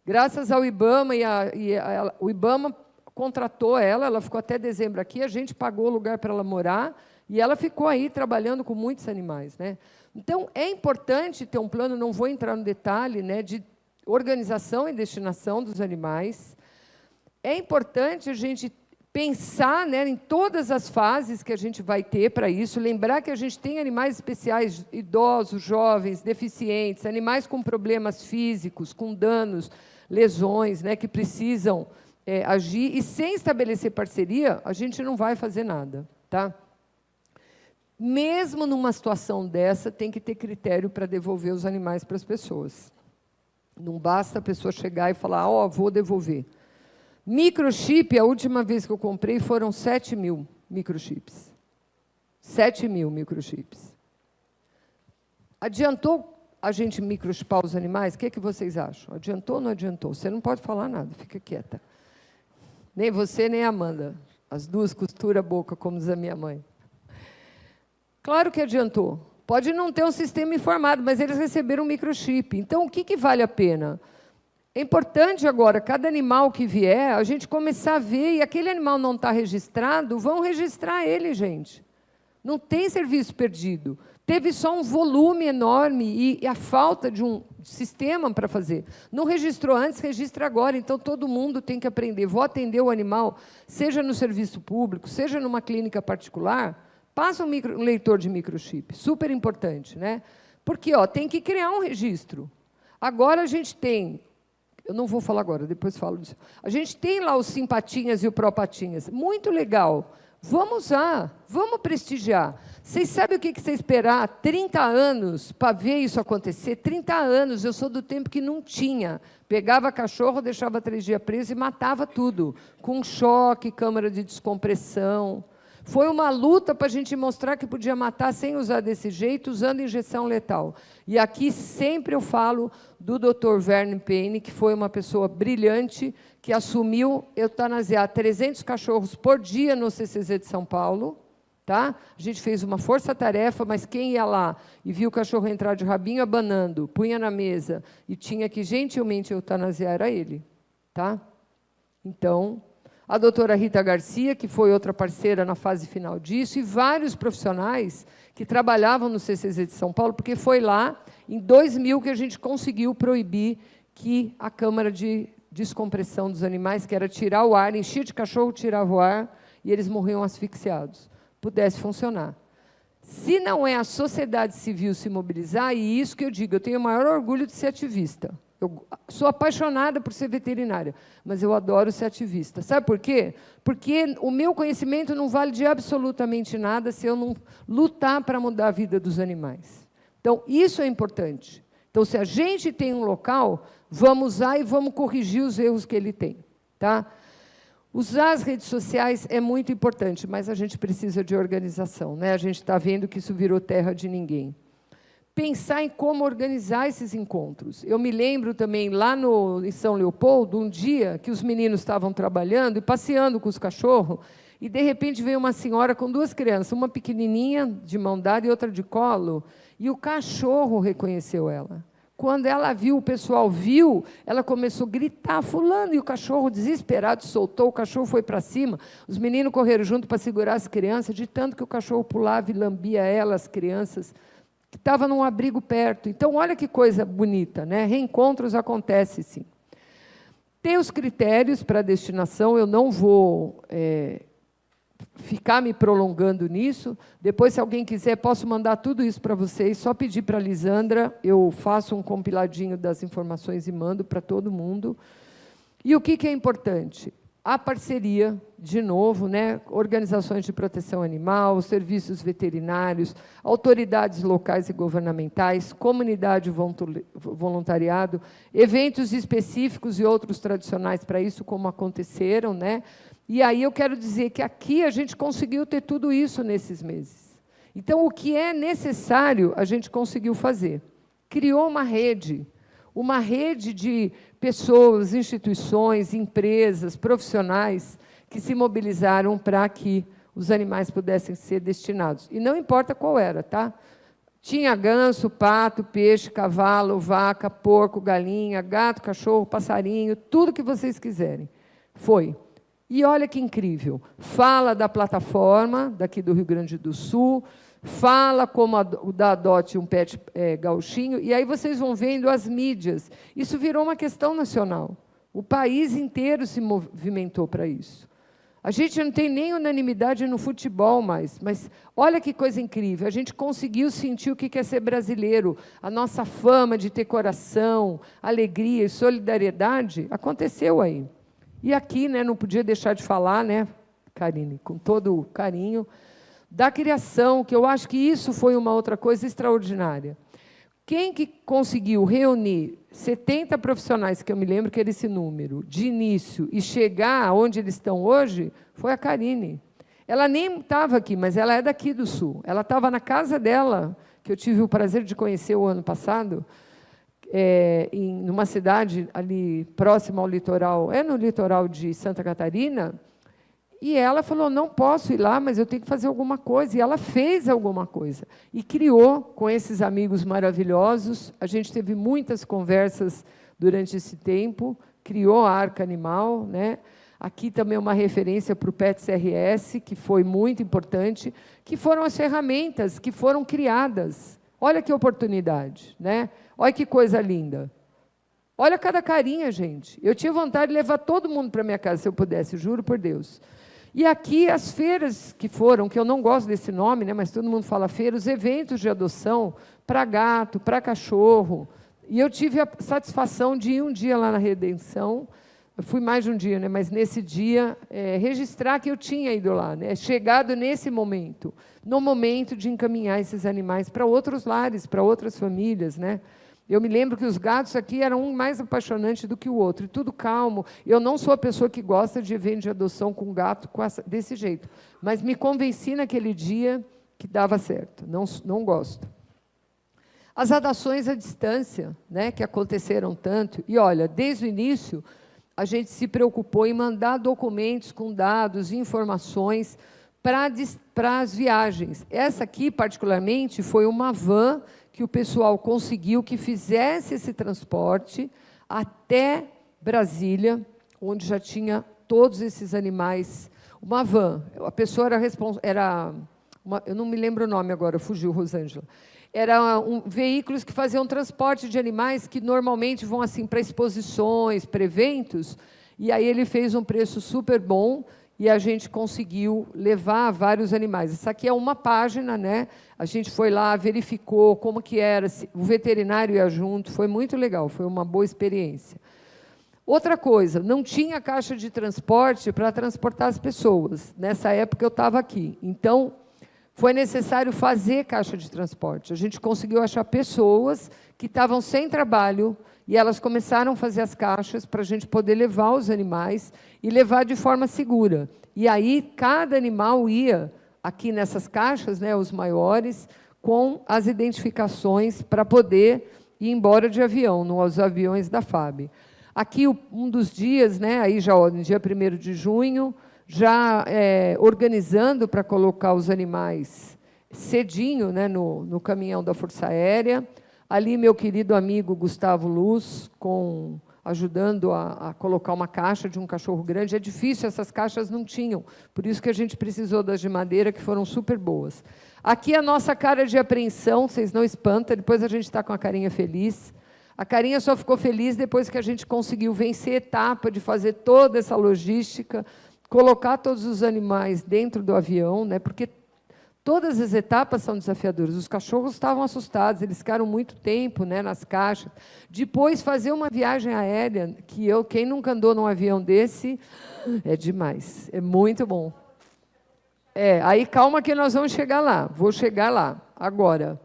Graças ao IBAMA, o IBAMA contratou ela ficou até dezembro aqui, a gente pagou o lugar para ela morar, e ela ficou aí trabalhando com muitos animais. Né? Então, é importante ter um plano, não vou entrar no detalhe, né, de organização e destinação dos animais. É importante a gente pensar, né, em todas as fases que a gente vai ter para isso, lembrar que a gente tem animais especiais, idosos, jovens, deficientes, animais com problemas físicos, com danos, lesões, né, que precisam agir, e sem estabelecer parceria, a gente não vai fazer nada. Tá? Mesmo numa situação dessa, tem que ter critério para devolver os animais para as pessoas. Não basta a pessoa chegar e falar, ó, vou devolver. Microchip, a última vez que eu comprei, foram 7.000 microchips. 7.000 microchips. Adiantou a gente microchipar os animais? O que vocês acham? Adiantou ou não adiantou? Você não pode falar nada, fica quieta. Nem você, nem a Amanda. As duas costuram a boca, como diz a minha mãe. Claro que adiantou. Pode não ter um sistema informado, mas eles receberam um microchip. Então, o que vale a pena? É importante agora, cada animal que vier, a gente começar a ver, e aquele animal não está registrado, vão registrar ele, gente. Não tem serviço perdido. Teve só um volume enorme e a falta de um sistema para fazer. Não registrou antes, registra agora. Então, todo mundo tem que aprender. Vou atender o animal, seja no serviço público, seja numa clínica particular, passa um leitor de microchip. Super importante, né? Porque tem que criar um registro. Agora, a gente tem... Eu não vou falar agora, depois falo disso. A gente tem lá os Simpatinhas e o Propatinhas. Muito legal. Vamos usar, vamos prestigiar. Vocês sabem o que você esperar 30 anos para ver isso acontecer? 30 anos, eu sou do tempo que não tinha. Pegava cachorro, deixava 3 dias preso e matava tudo. Com choque, câmara de descompressão. Foi uma luta para a gente mostrar que podia matar sem usar desse jeito, usando injeção letal. E aqui sempre eu falo do Dr. Verne Payne, que foi uma pessoa brilhante, que assumiu eutanasiar 300 cachorros por dia no CCZ de São Paulo. Tá? A gente fez uma força-tarefa, mas quem ia lá e viu o cachorro entrar de rabinho abanando, punha na mesa e tinha que gentilmente eutanasiar era ele. Tá? Então... A doutora Rita Garcia, que foi outra parceira na fase final disso, e vários profissionais que trabalhavam no CCZ de São Paulo, porque foi lá, em 2000, que a gente conseguiu proibir que a câmara de descompressão dos animais, que era tirar o ar, enchia de cachorro, tirava o ar, e eles morriam asfixiados, pudesse funcionar. Se não é a sociedade civil se mobilizar, e isso que eu digo, eu tenho o maior orgulho de ser ativista. Eu sou apaixonada por ser veterinária, mas eu adoro ser ativista. Sabe por quê? Porque o meu conhecimento não vale de absolutamente nada se eu não lutar para mudar a vida dos animais. Então, isso é importante. Então, se a gente tem um local, vamos usar e vamos corrigir os erros que ele tem. Tá? Usar as redes sociais é muito importante, mas a gente precisa de organização, né? A gente está vendo que isso virou terra de ninguém. Pensar em como organizar esses encontros. Eu me lembro também, lá em São Leopoldo, um dia que os meninos estavam trabalhando e passeando com os cachorros, e, de repente, veio uma senhora com 2 crianças, uma pequenininha, de mão dada, e outra de colo, e o cachorro reconheceu ela. Quando ela viu, o pessoal viu, ela começou a gritar, fulano, e o cachorro, desesperado, soltou, o cachorro foi para cima, os meninos correram junto para segurar as crianças, de tanto que o cachorro pulava e lambia ela, as crianças, que estava num abrigo perto. Então, olha que coisa bonita, né? Reencontros acontecem, sim. Tem os critérios para a destinação, eu não vou ficar me prolongando nisso. Depois, se alguém quiser, posso mandar tudo isso para vocês, só pedir para a Lisandra, eu faço um compiladinho das informações e mando para todo mundo. E o que é importante? A parceria, de novo, né, organizações de proteção animal, serviços veterinários, autoridades locais e governamentais, comunidade voluntariado, eventos específicos e outros tradicionais para isso, como aconteceram, né? E aí eu quero dizer que aqui a gente conseguiu ter tudo isso nesses meses. Então, o que é necessário, a gente conseguiu fazer. Criou uma rede de pessoas, instituições, empresas, profissionais que se mobilizaram para que os animais pudessem ser destinados. E não importa qual era, tá? Tinha ganso, pato, peixe, cavalo, vaca, porco, galinha, gato, cachorro, passarinho, tudo que vocês quiserem. Foi. E olha que incrível. Fala da plataforma daqui do Rio Grande do Sul, fala como da Adote um Pet gauchinho, e aí vocês vão vendo as mídias. Isso virou uma questão nacional. O país inteiro se movimentou para isso. A gente não tem nem unanimidade no futebol mais, mas olha que coisa incrível. A gente conseguiu sentir o que é ser brasileiro. A nossa fama de ter coração, alegria e solidariedade aconteceu aí. E aqui, né, não podia deixar de falar, né, Karine, com todo o carinho, da criação, que eu acho que isso foi uma outra coisa extraordinária. Quem que conseguiu reunir 70 profissionais, que eu me lembro que era esse número, de início, e chegar onde eles estão hoje, foi a Karine. Ela nem estava aqui, mas ela é daqui do Sul. Ela estava na casa dela, que eu tive o prazer de conhecer o ano passado, numa cidade ali próxima ao litoral, no litoral de Santa Catarina, e ela falou, não posso ir lá, mas eu tenho que fazer alguma coisa. E ela fez alguma coisa. E criou, com esses amigos maravilhosos, a gente teve muitas conversas durante esse tempo, criou a Arca Animal, né? Aqui também uma referência para o PET-CRS, que foi muito importante, que foram as ferramentas que foram criadas. Olha que oportunidade, né? Olha que coisa linda. Olha cada carinha, gente. Eu tinha vontade de levar todo mundo para minha casa, se eu pudesse, juro por Deus. E aqui as feiras que foram, que eu não gosto desse nome, né, mas todo mundo fala feira, os eventos de adoção para gato, para cachorro. E eu tive a satisfação de ir um dia lá na Redenção, eu fui mais de um dia, né, mas nesse dia, registrar que eu tinha ido lá, né, chegado nesse momento, no momento de encaminhar esses animais para outros lares, para outras famílias, né. Eu me lembro que os gatos aqui eram um mais apaixonante do que o outro, e tudo calmo. Eu não sou a pessoa que gosta de evento de adoção com gato desse jeito, mas me convenci naquele dia que dava certo, não gosto. As adoções à distância, né, que aconteceram tanto, e olha, desde o início, a gente se preocupou em mandar documentos com dados, informações para as viagens. Essa aqui, particularmente, foi uma van que o pessoal conseguiu que fizesse esse transporte até Brasília, onde já tinha todos esses animais. Uma van. A pessoa eu não me lembro o nome agora, fugiu, Rosângela. Eram veículos que faziam transporte de animais que normalmente vão assim para exposições, para eventos, e aí ele fez um preço super bom, e a gente conseguiu levar vários animais. Essa aqui é uma página, né? A gente foi lá, verificou como que era, o veterinário ia junto, foi muito legal, foi uma boa experiência. Outra coisa, não tinha caixa de transporte para transportar as pessoas. Nessa época eu estava aqui. Então, foi necessário fazer caixa de transporte. A gente conseguiu achar pessoas que estavam sem trabalho, e elas começaram a fazer as caixas para a gente poder levar os animais e levar de forma segura. E aí, cada animal ia aqui nessas caixas, né, os maiores, com as identificações para poder ir embora de avião, nos aviões da FAB. Aqui, um dos dias, né, aí já no dia 1º de junho, já organizando para colocar os animais cedinho, né, no caminhão da Força Aérea. Ali, meu querido amigo Gustavo Luz, ajudando a colocar uma caixa de um cachorro grande. É difícil, essas caixas não tinham, por isso que a gente precisou das de madeira, que foram super boas. Aqui a nossa cara de apreensão, vocês não espantam, depois a gente está com a carinha feliz. A carinha só ficou feliz depois que a gente conseguiu vencer a etapa de fazer toda essa logística, colocar todos os animais dentro do avião, né, porque todas as etapas são desafiadoras. Os cachorros estavam assustados, eles ficaram muito tempo, né, nas caixas. Depois, fazer uma viagem aérea, quem nunca andou num avião desse, é demais, é muito bom. Aí calma que nós vamos chegar lá, vou chegar lá. Agora,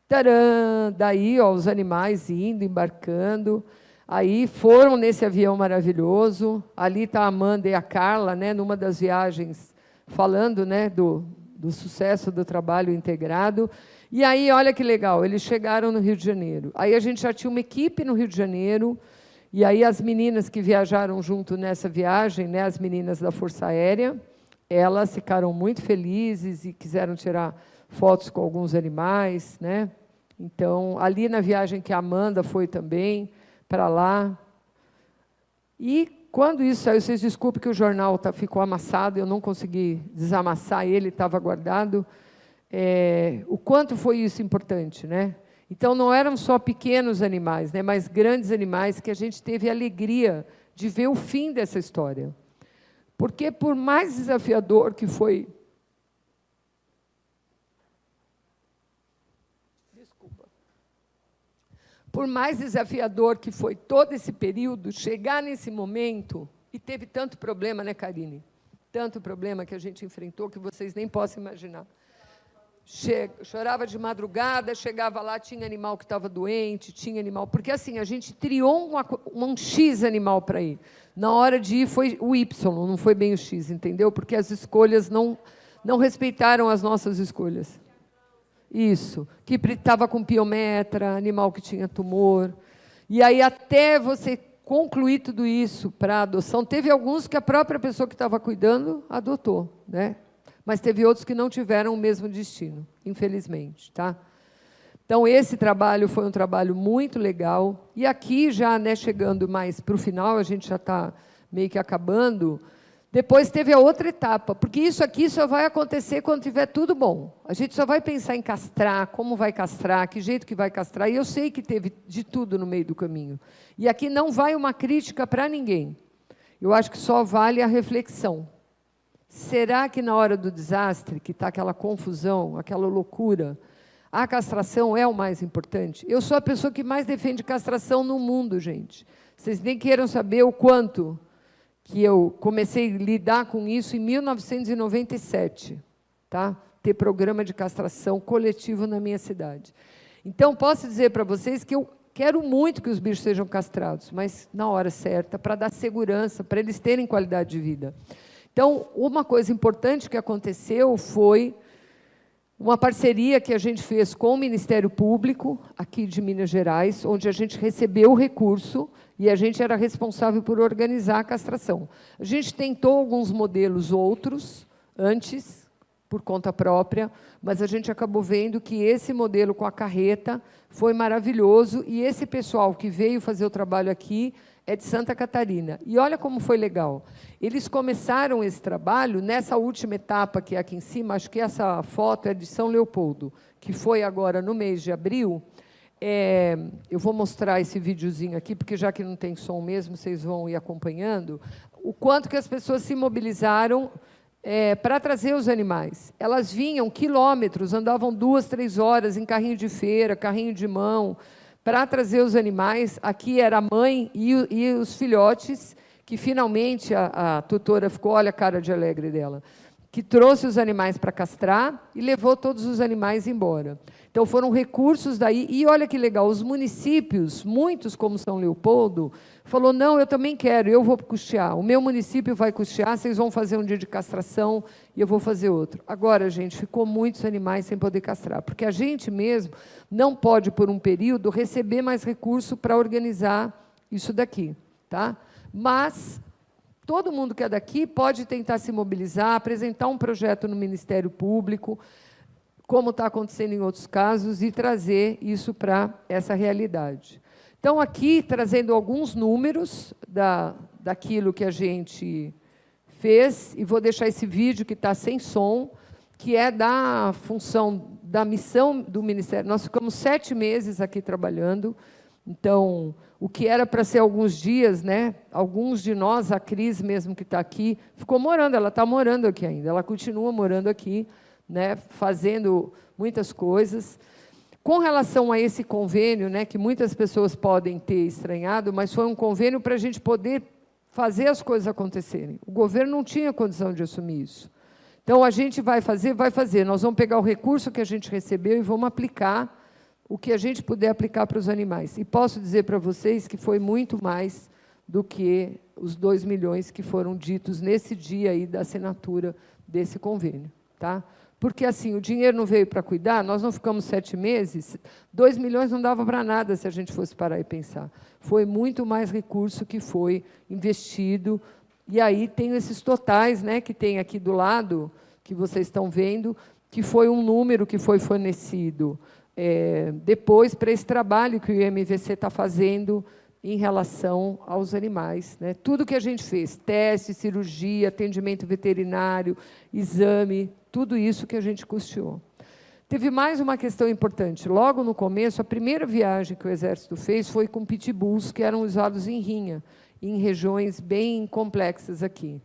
tcharam, daí ó, os animais indo, embarcando, aí foram nesse avião maravilhoso, ali está a Amanda e a Carla, né, numa das viagens, falando, né, do sucesso do trabalho integrado. E aí, olha que legal, eles chegaram no Rio de Janeiro. Aí a gente já tinha uma equipe no Rio de Janeiro, e aí as meninas que viajaram junto nessa viagem, né, as meninas da Força Aérea, elas ficaram muito felizes e quiseram tirar fotos com alguns animais, né? Então, ali na viagem que a Amanda foi também, para lá. E quando isso saiu, vocês desculpem que o jornal ficou amassado, eu não consegui desamassar ele, estava guardado. O quanto foi isso importante, né? Então, não eram só pequenos animais, né, mas grandes animais que a gente teve a alegria de ver o fim dessa história. Porque, por mais desafiador que foi... Por mais desafiador que foi todo esse período, chegar nesse momento, e teve tanto problema, né, Karine? Tanto problema que a gente enfrentou, que vocês nem possam imaginar. Chorava de madrugada, chegava lá, tinha animal que estava doente, tinha animal... Porque, assim, a gente triou um X animal para ir. Na hora de ir, foi o Y, não foi bem o X, entendeu? Porque as escolhas não respeitaram as nossas escolhas. Isso, que estava com piometra, animal que tinha tumor. E aí, até você concluir tudo isso para adoção, teve alguns que a própria pessoa que estava cuidando adotou, né? Mas teve outros que não tiveram o mesmo destino, infelizmente. Tá? Então, esse trabalho foi um trabalho muito legal. E aqui, já, né, chegando mais para o final, a gente já está meio que acabando, Depois teve a outra etapa, porque isso aqui só vai acontecer quando tiver tudo bom. A gente só vai pensar em castrar, como vai castrar, que jeito que vai castrar, e eu sei que teve de tudo no meio do caminho. E aqui não vai uma crítica para ninguém. Eu acho que só vale a reflexão. Será que na hora do desastre, que está aquela confusão, aquela loucura, a castração é o mais importante? Eu sou a pessoa que mais defende castração no mundo, gente. Vocês nem queiram saber o quanto que eu comecei a lidar com isso em 1997, tá? Ter programa de castração coletivo na minha cidade. Então, posso dizer para vocês que eu quero muito que os bichos sejam castrados, mas na hora certa, para dar segurança, para eles terem qualidade de vida. Então, uma coisa importante que aconteceu foi uma parceria que a gente fez com o Ministério Público, aqui de Minas Gerais, onde a gente recebeu o recurso e a gente era responsável por organizar a castração. A gente tentou alguns modelos outros, antes, por conta própria, mas a gente acabou vendo que esse modelo com a carreta foi maravilhoso, e esse pessoal que veio fazer o trabalho aqui é de Santa Catarina. E olha como foi legal. Eles começaram esse trabalho nessa última etapa, que é aqui em cima, acho que essa foto é de São Leopoldo, que foi agora no mês de abril. Eu vou mostrar esse videozinho aqui, porque já que não tem som mesmo, vocês vão ir acompanhando, o quanto que as pessoas se mobilizaram para trazer os animais. Elas vinham quilômetros, andavam 2, 3 horas em carrinho de feira, carrinho de mão, para trazer os animais. Aqui era a mãe e os filhotes, que finalmente a tutora ficou, olha a cara de alegre dela, que trouxe os animais para castrar e levou todos os animais embora. Então, foram recursos daí. E olha que legal, os municípios, muitos como São Leopoldo, falou, não, eu também quero, eu vou custear. O meu município vai custear, vocês vão fazer um dia de castração e eu vou fazer outro. Agora, gente, ficou muitos animais sem poder castrar, porque a gente mesmo não pode, por um período, receber mais recurso para organizar isso daqui, tá? Mas todo mundo que é daqui pode tentar se mobilizar, apresentar um projeto no Ministério Público, como está acontecendo em outros casos, e trazer isso para essa realidade. Então, aqui, trazendo alguns números daquilo que a gente fez, e vou deixar esse vídeo que está sem som, que é da função, da missão do Ministério. Nós ficamos 7 meses aqui trabalhando, então, o que era para ser alguns dias, né? Alguns de nós, a Cris mesmo que está aqui, ficou morando, ela está morando aqui ainda, ela continua morando aqui, né, fazendo muitas coisas. Com relação a esse convênio, né, que muitas pessoas podem ter estranhado, mas foi um convênio para a gente poder fazer as coisas acontecerem. O governo não tinha condição de assumir isso. Então, a gente vai fazer. Nós vamos pegar o recurso que a gente recebeu e vamos aplicar o que a gente puder aplicar para os animais. E posso dizer para vocês que foi muito mais do que os 2 milhões que foram ditos nesse dia aí da assinatura desse convênio, tá? Porque, assim, o dinheiro não veio para cuidar, nós não ficamos 7 meses, 2 milhões não dava para nada se a gente fosse parar e pensar. Foi muito mais recurso que foi investido, e aí tem esses totais, né, que tem aqui do lado, que vocês estão vendo, que foi um número que foi fornecido depois para esse trabalho que o IMVC está fazendo em relação aos animais, né? Tudo que a gente fez, teste, cirurgia, atendimento veterinário, exame, tudo isso que a gente custeou. Teve mais uma questão importante. Logo no começo, a primeira viagem que o Exército fez foi com pitbulls, que eram usados em rinha, em regiões bem complexas aqui.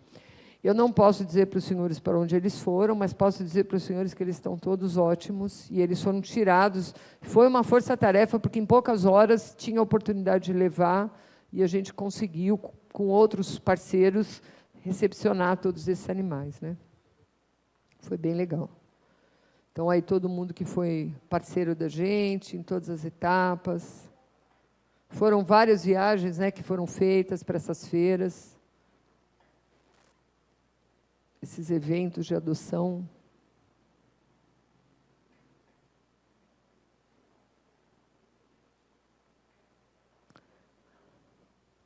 Eu não posso dizer para os senhores para onde eles foram, mas posso dizer para os senhores que eles estão todos ótimos, e eles foram tirados. Foi uma força-tarefa, porque em poucas horas tinha a oportunidade de levar, e a gente conseguiu, com outros parceiros, recepcionar todos esses animais, né? Foi bem legal. Então, aí todo mundo que foi parceiro da gente, em todas as etapas. Foram várias viagens, né, que foram feitas para essas feiras, esses eventos de adoção.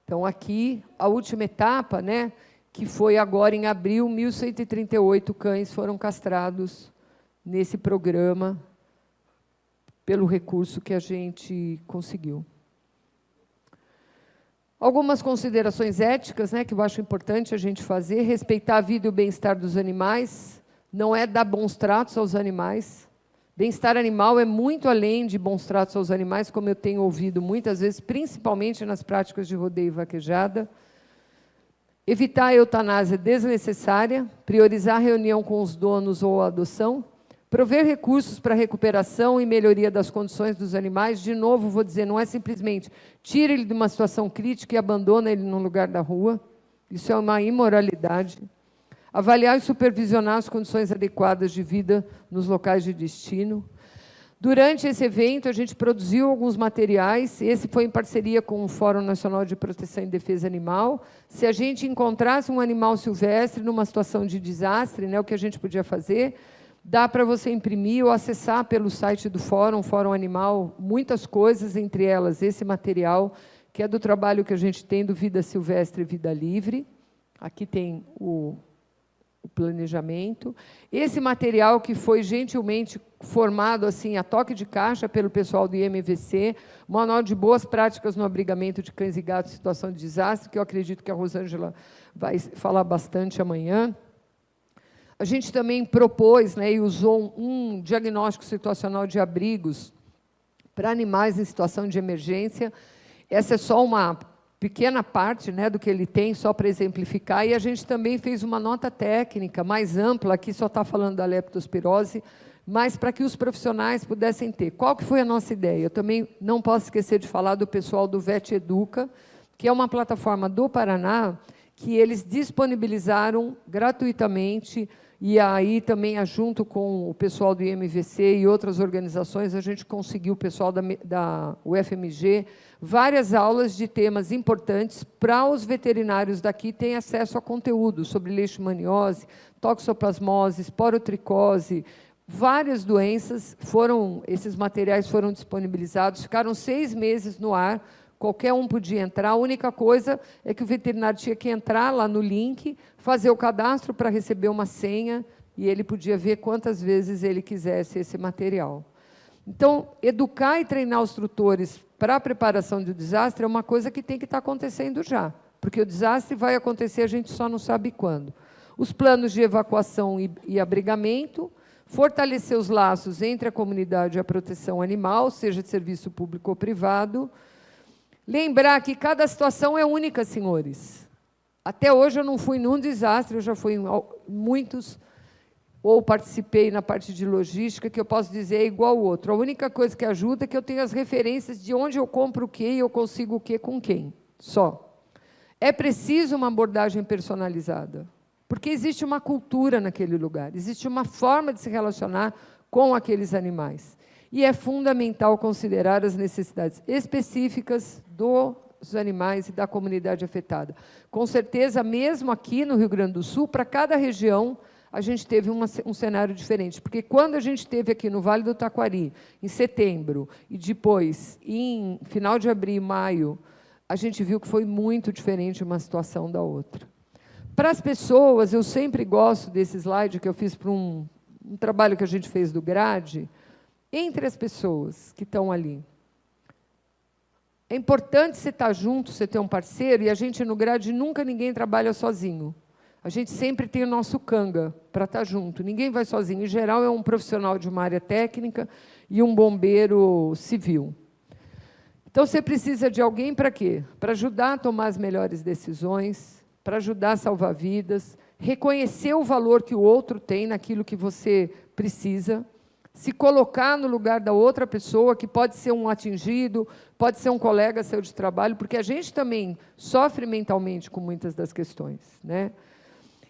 Então, aqui, a última etapa, né, que foi agora em abril, 1.138 cães foram castrados nesse programa, pelo recurso que a gente conseguiu. Algumas considerações éticas, né, que eu acho importante a gente fazer: respeitar a vida e o bem-estar dos animais, não é dar bons tratos aos animais. Bem-estar animal é muito além de bons tratos aos animais, como eu tenho ouvido muitas vezes, principalmente nas práticas de rodeio e vaquejada. Evitar a eutanásia desnecessária, priorizar a reunião com os donos ou a adoção, prover recursos para a recuperação e melhoria das condições dos animais. De novo, vou dizer, não é simplesmente tira ele de uma situação crítica e abandona ele num lugar da rua. Isso é uma imoralidade. Avaliar e supervisionar as condições adequadas de vida nos locais de destino. Durante esse evento, a gente produziu alguns materiais, esse foi em parceria com o Fórum Nacional de Proteção e Defesa Animal. Se a gente encontrasse um animal silvestre numa situação de desastre, né, o que a gente podia fazer, dá para você imprimir ou acessar pelo site do Fórum Animal, muitas coisas, entre elas esse material, que é do trabalho que a gente tem do Vida Silvestre e Vida Livre. Aqui tem o planejamento. Esse material que foi gentilmente formado assim, a toque de caixa pelo pessoal do IMVC, Manual de Boas Práticas no Abrigamento de Cães e Gatos em Situação de Desastre, que eu acredito que a Rosângela vai falar bastante amanhã. A gente também propôs, né, e usou um diagnóstico situacional de abrigos para animais em situação de emergência. Essa é só uma pequena parte, né, do que ele tem, só para exemplificar, e a gente também fez uma nota técnica mais ampla, aqui só está falando da leptospirose, mas para que os profissionais pudessem ter. Qual que foi a nossa ideia? Eu também não posso esquecer de falar do pessoal do Vet Educa, que é uma plataforma do Paraná, que eles disponibilizaram gratuitamente, e aí também, junto com o pessoal do IMVC e outras organizações, a gente conseguiu, o pessoal da UFMG, várias aulas de temas importantes para os veterinários daqui terem acesso a conteúdo sobre leishmaniose, toxoplasmose, esporotricose, várias doenças. Esses materiais foram disponibilizados, ficaram 6 meses no ar, qualquer um podia entrar. A única coisa é que o veterinário tinha que entrar lá no link, fazer o cadastro para receber uma senha, e ele podia ver quantas vezes ele quisesse esse material. Então, educar e treinar os tutores para a preparação do desastre é uma coisa que tem que estar acontecendo já, porque o desastre vai acontecer, a gente só não sabe quando. Os planos de evacuação e abrigamento, fortalecer os laços entre a comunidade e a proteção animal, seja de serviço público ou privado. Lembrar que cada situação é única, senhores. Até hoje eu não fui num desastre, eu já fui em muitos, ou participei na parte de logística, que eu posso dizer é igual ao outro. A única coisa que ajuda é que eu tenho as referências de onde eu compro o quê e eu consigo o quê com quem. Só. É preciso uma abordagem personalizada, porque existe uma cultura naquele lugar, existe uma forma de se relacionar com aqueles animais. E é fundamental considerar as necessidades específicas dos animais e da comunidade afetada. Com certeza, mesmo aqui no Rio Grande do Sul, para cada região, a gente teve um cenário diferente, porque quando a gente teve aqui no Vale do Taquari, em setembro, e depois, em final de abril e maio, a gente viu que foi muito diferente uma situação da outra. Para as pessoas, eu sempre gosto desse slide que eu fiz para um trabalho que a gente fez do GRADE, entre as pessoas que estão ali. É importante você estar junto, você ter um parceiro, e a gente no GRADE nunca ninguém trabalha sozinho. A gente sempre tem o nosso canga para estar junto. Ninguém vai sozinho. Em geral, é um profissional de uma área técnica e um bombeiro civil. Então, você precisa de alguém para quê? Para ajudar a tomar as melhores decisões, para ajudar a salvar vidas, reconhecer o valor que o outro tem naquilo que você precisa, se colocar no lugar da outra pessoa, que pode ser um atingido, pode ser um colega seu de trabalho, porque a gente também sofre mentalmente com muitas das questões, né?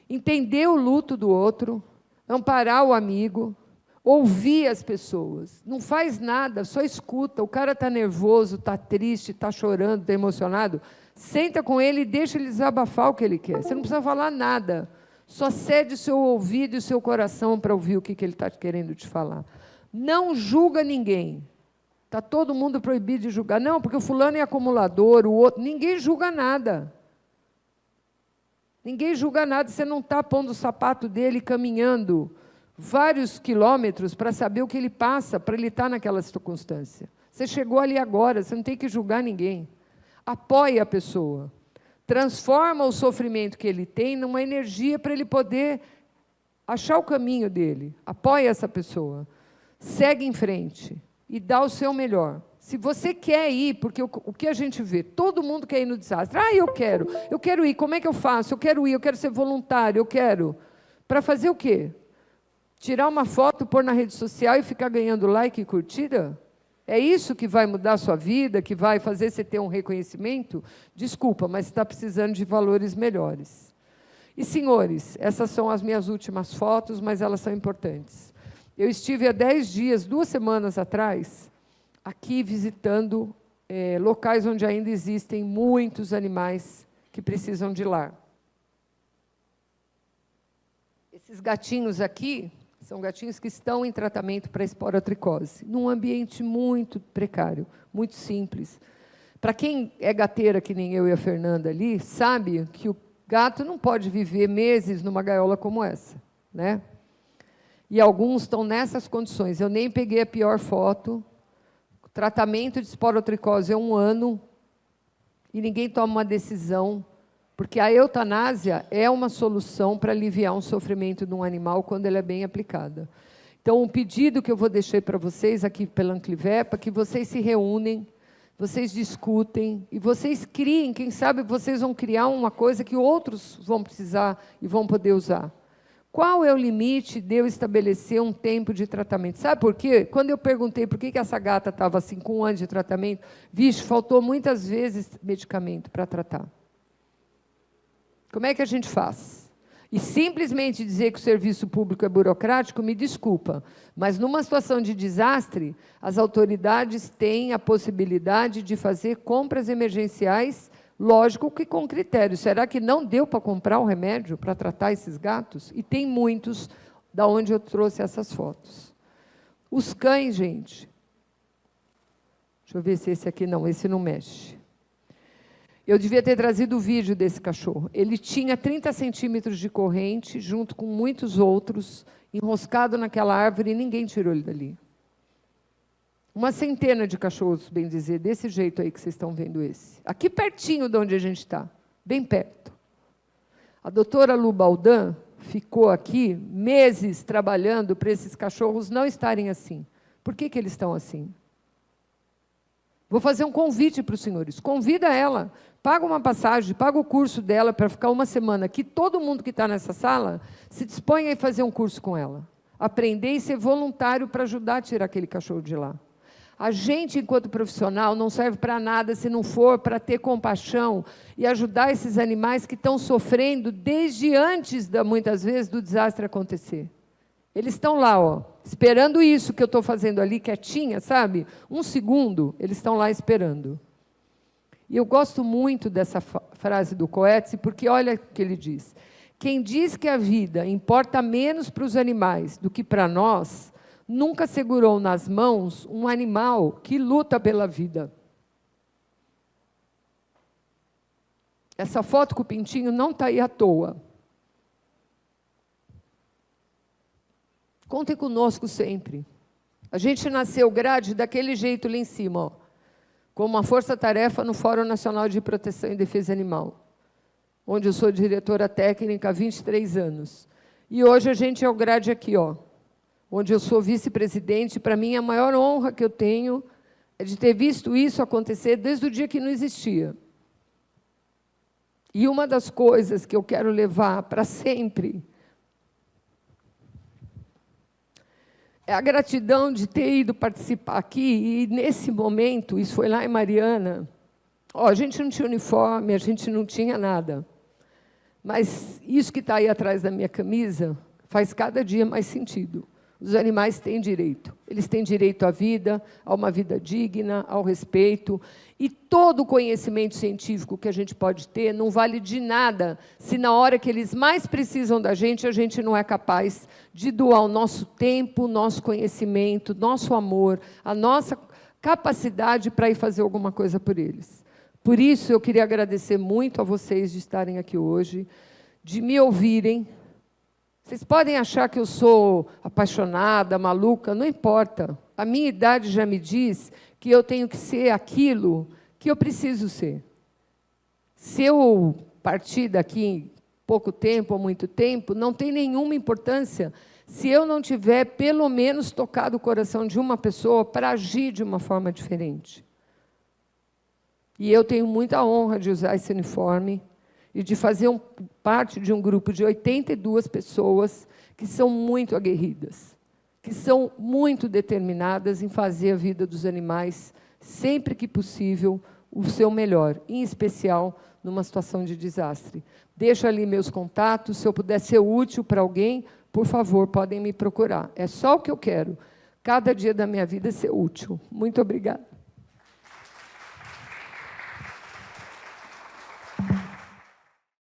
Entender o luto do outro, amparar o amigo, ouvir as pessoas. Não faz nada, só escuta. O cara está nervoso, está triste, está chorando, está emocionado. Senta com ele e deixa ele desabafar o que ele quer. Você não precisa falar nada. Só cede o seu ouvido e o seu coração para ouvir o que ele está querendo te falar. Não julga ninguém. Está todo mundo proibido de julgar. Não, porque o fulano é acumulador, o outro... Ninguém julga nada. Ninguém julga nada. Você não está pondo o sapato dele caminhando vários quilômetros para saber o que ele passa, para ele estar naquela circunstância. Você chegou ali agora, você não tem que julgar ninguém. Apoie a pessoa. Transforma o sofrimento que ele tem numa energia para ele poder achar o caminho dele. Apoie essa pessoa. Segue em frente e dá o seu melhor. Se você quer ir, porque o que a gente vê? Todo mundo quer ir no desastre. Ah, eu quero ir, como é que eu faço? Eu quero ir, eu quero ser voluntário, eu quero. Para fazer o quê? Tirar uma foto, pôr na rede social e ficar ganhando like e curtida? É isso que vai mudar a sua vida, que vai fazer você ter um reconhecimento? Desculpa, mas está precisando de valores melhores. E, senhores, essas são as minhas últimas fotos, mas elas são importantes. Eu estive há 10 dias, 2 semanas atrás, aqui visitando locais onde ainda existem muitos animais que precisam de lar. Esses gatinhos aqui são gatinhos que estão em tratamento para esporotricose, num ambiente muito precário, muito simples. Para quem é gateira, que nem eu e a Fernanda ali, sabe que o gato não pode viver meses numa gaiola como essa, né? E alguns estão nessas condições. Eu nem peguei a pior foto. O tratamento de esporotricose é 1 ano e ninguém toma uma decisão, porque a eutanásia é uma solução para aliviar um sofrimento de um animal quando ela é bem aplicada. Então, um pedido que eu vou deixar para vocês aqui pela Anclivepa, que vocês se reúnem, vocês discutem e vocês criem, quem sabe vocês vão criar uma coisa que outros vão precisar e vão poder usar. Qual é o limite de eu estabelecer um tempo de tratamento? Sabe por quê? Quando eu perguntei por que essa gata estava assim, com 1 ano de tratamento, vixe, faltou muitas vezes medicamento para tratar. Como é que a gente faz? E simplesmente dizer que o serviço público é burocrático, me desculpa, mas numa situação de desastre, as autoridades têm a possibilidade de fazer compras emergenciais, lógico que com critério. Será que não deu para comprar o remédio para tratar esses gatos? E tem muitos, da onde eu trouxe essas fotos. Os cães, gente. Deixa eu ver se esse aqui não, esse não mexe. Eu devia ter trazido o vídeo desse cachorro. Ele tinha 30 centímetros de corrente, junto com muitos outros, enroscado naquela árvore, e ninguém tirou ele dali. Uma centena de cachorros, bem dizer, desse jeito aí que vocês estão vendo esse. Aqui pertinho de onde a gente está, bem perto. A doutora Lu Baldan ficou aqui meses trabalhando para esses cachorros não estarem assim. Por que eles estão assim? Vou fazer um convite para os senhores. Convida ela, paga uma passagem, paga o curso dela para ficar 1 semana aqui. Todo mundo que está nessa sala se dispõe a fazer um curso com ela. Aprender e ser voluntário para ajudar a tirar aquele cachorro de lá. A gente, enquanto profissional, não serve para nada se não for para ter compaixão e ajudar esses animais que estão sofrendo desde antes, muitas vezes, do desastre acontecer. Eles estão lá, ó, esperando isso que eu estou fazendo ali, quietinha, sabe? 1 segundo, eles estão lá esperando. E eu gosto muito dessa frase do Coetzee, porque olha o que ele diz. Quem diz que a vida importa menos para os animais do que para nós, nunca segurou nas mãos um animal que luta pela vida. Essa foto com o pintinho não está aí à toa. Contem conosco sempre. A gente nasceu grade daquele jeito lá em cima, ó, com uma força-tarefa no Fórum Nacional de Proteção e Defesa Animal, onde eu sou diretora técnica há 23 anos. E hoje a gente é o grade aqui, ó, onde eu sou vice-presidente. Para mim, a maior honra que eu tenho é de ter visto isso acontecer desde o dia que não existia. E uma das coisas que eu quero levar para sempre é a gratidão de ter ido participar aqui, e nesse momento, isso foi lá em Mariana, ó, a gente não tinha uniforme, a gente não tinha nada, mas isso que está aí atrás da minha camisa faz cada dia mais sentido. Os animais têm direito. Eles têm direito à vida, a uma vida digna, ao respeito. E todo o conhecimento científico que a gente pode ter não vale de nada se, na hora que eles mais precisam da gente, a gente não é capaz de doar o nosso tempo, nosso conhecimento, nosso amor, a nossa capacidade para ir fazer alguma coisa por eles. Por isso, eu queria agradecer muito a vocês de estarem aqui hoje, de me ouvirem. Vocês podem achar que eu sou apaixonada, maluca, não importa. A minha idade já me diz que eu tenho que ser aquilo que eu preciso ser. Se eu partir daqui em pouco tempo ou muito tempo, não tem nenhuma importância se eu não tiver, pelo menos, tocado o coração de uma pessoa para agir de uma forma diferente. E eu tenho muita honra de usar esse uniforme e de fazer parte de um grupo de 82 pessoas que são muito aguerridas, que são muito determinadas em fazer a vida dos animais, sempre que possível, o seu melhor, em especial numa situação de desastre. Deixo ali meus contatos, se eu puder ser útil para alguém, por favor, podem me procurar. É só o que eu quero, cada dia da minha vida ser útil. Muito obrigada.